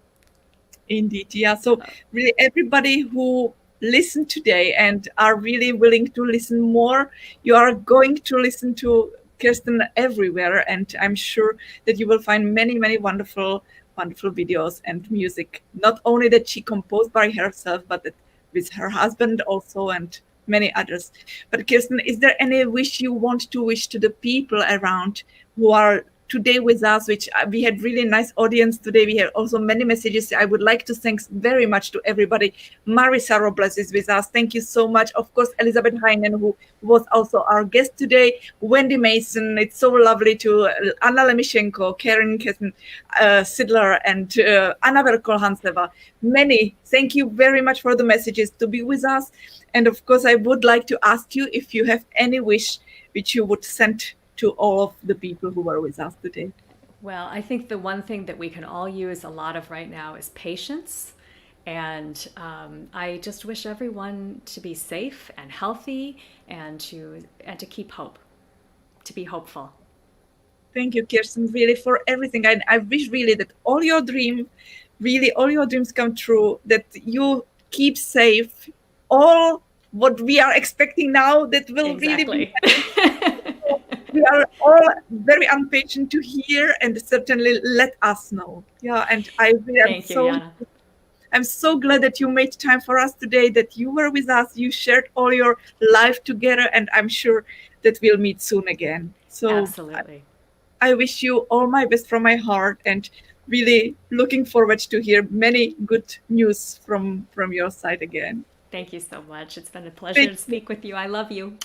Indeed, yeah. So really, everybody who listened today and are really willing to listen more, you are going to listen to Kirsten everywhere, and I'm sure that you will find many, many wonderful, wonderful videos and music. Not only that she composed by herself, but that with her husband also, and many others. But Kirsten, is there any wish you want to wish to the people around who are today with us, which we had really nice audience today. We had also many messages. I would like to thank very much to everybody. Marisa Robles is with us. Thank you so much. Of course, Elizabeth Heinen, who was also our guest today. Wendy Mason. It's so lovely to Anna Lemishenko, Karen Kessen, Sidler, and Anna Verkolhanseva. Many. Thank you very much for the messages to be with us. And of course, I would like to ask you if you have any wish which you would send to all of the people who were with us today. Well, I think the one thing that we can all use a lot of right now is patience. And I just wish everyone to be safe and healthy, and to keep hope, to be hopeful. Thank you, Kirsten, really for everything. I wish really that all your dreams come true, that you keep safe. All what we are expecting now, that will really be. We are all very impatient to hear, and certainly let us know. Yeah, and Thank you, Jana. I'm so glad that you made time for us today, that you were with us, you shared all your life together, and I'm sure that we'll meet soon again. So absolutely. I wish you all my best from my heart, and really looking forward to hear many good news from your side again. Thank you so much. It's been a pleasure to speak with you. I love you.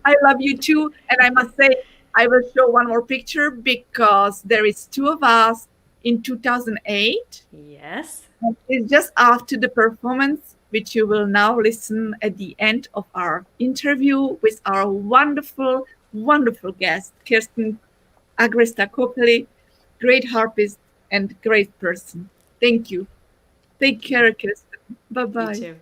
I love you too. And I must say, I will show one more picture, because there is two of us in 2008. Yes. It's just after the performance, which you will now listen at the end of our interview with our wonderful, wonderful guest, Kirsten Agresta Copely, great harpist and great person. Thank you. Take care, Kirsten. Bye-bye. You too.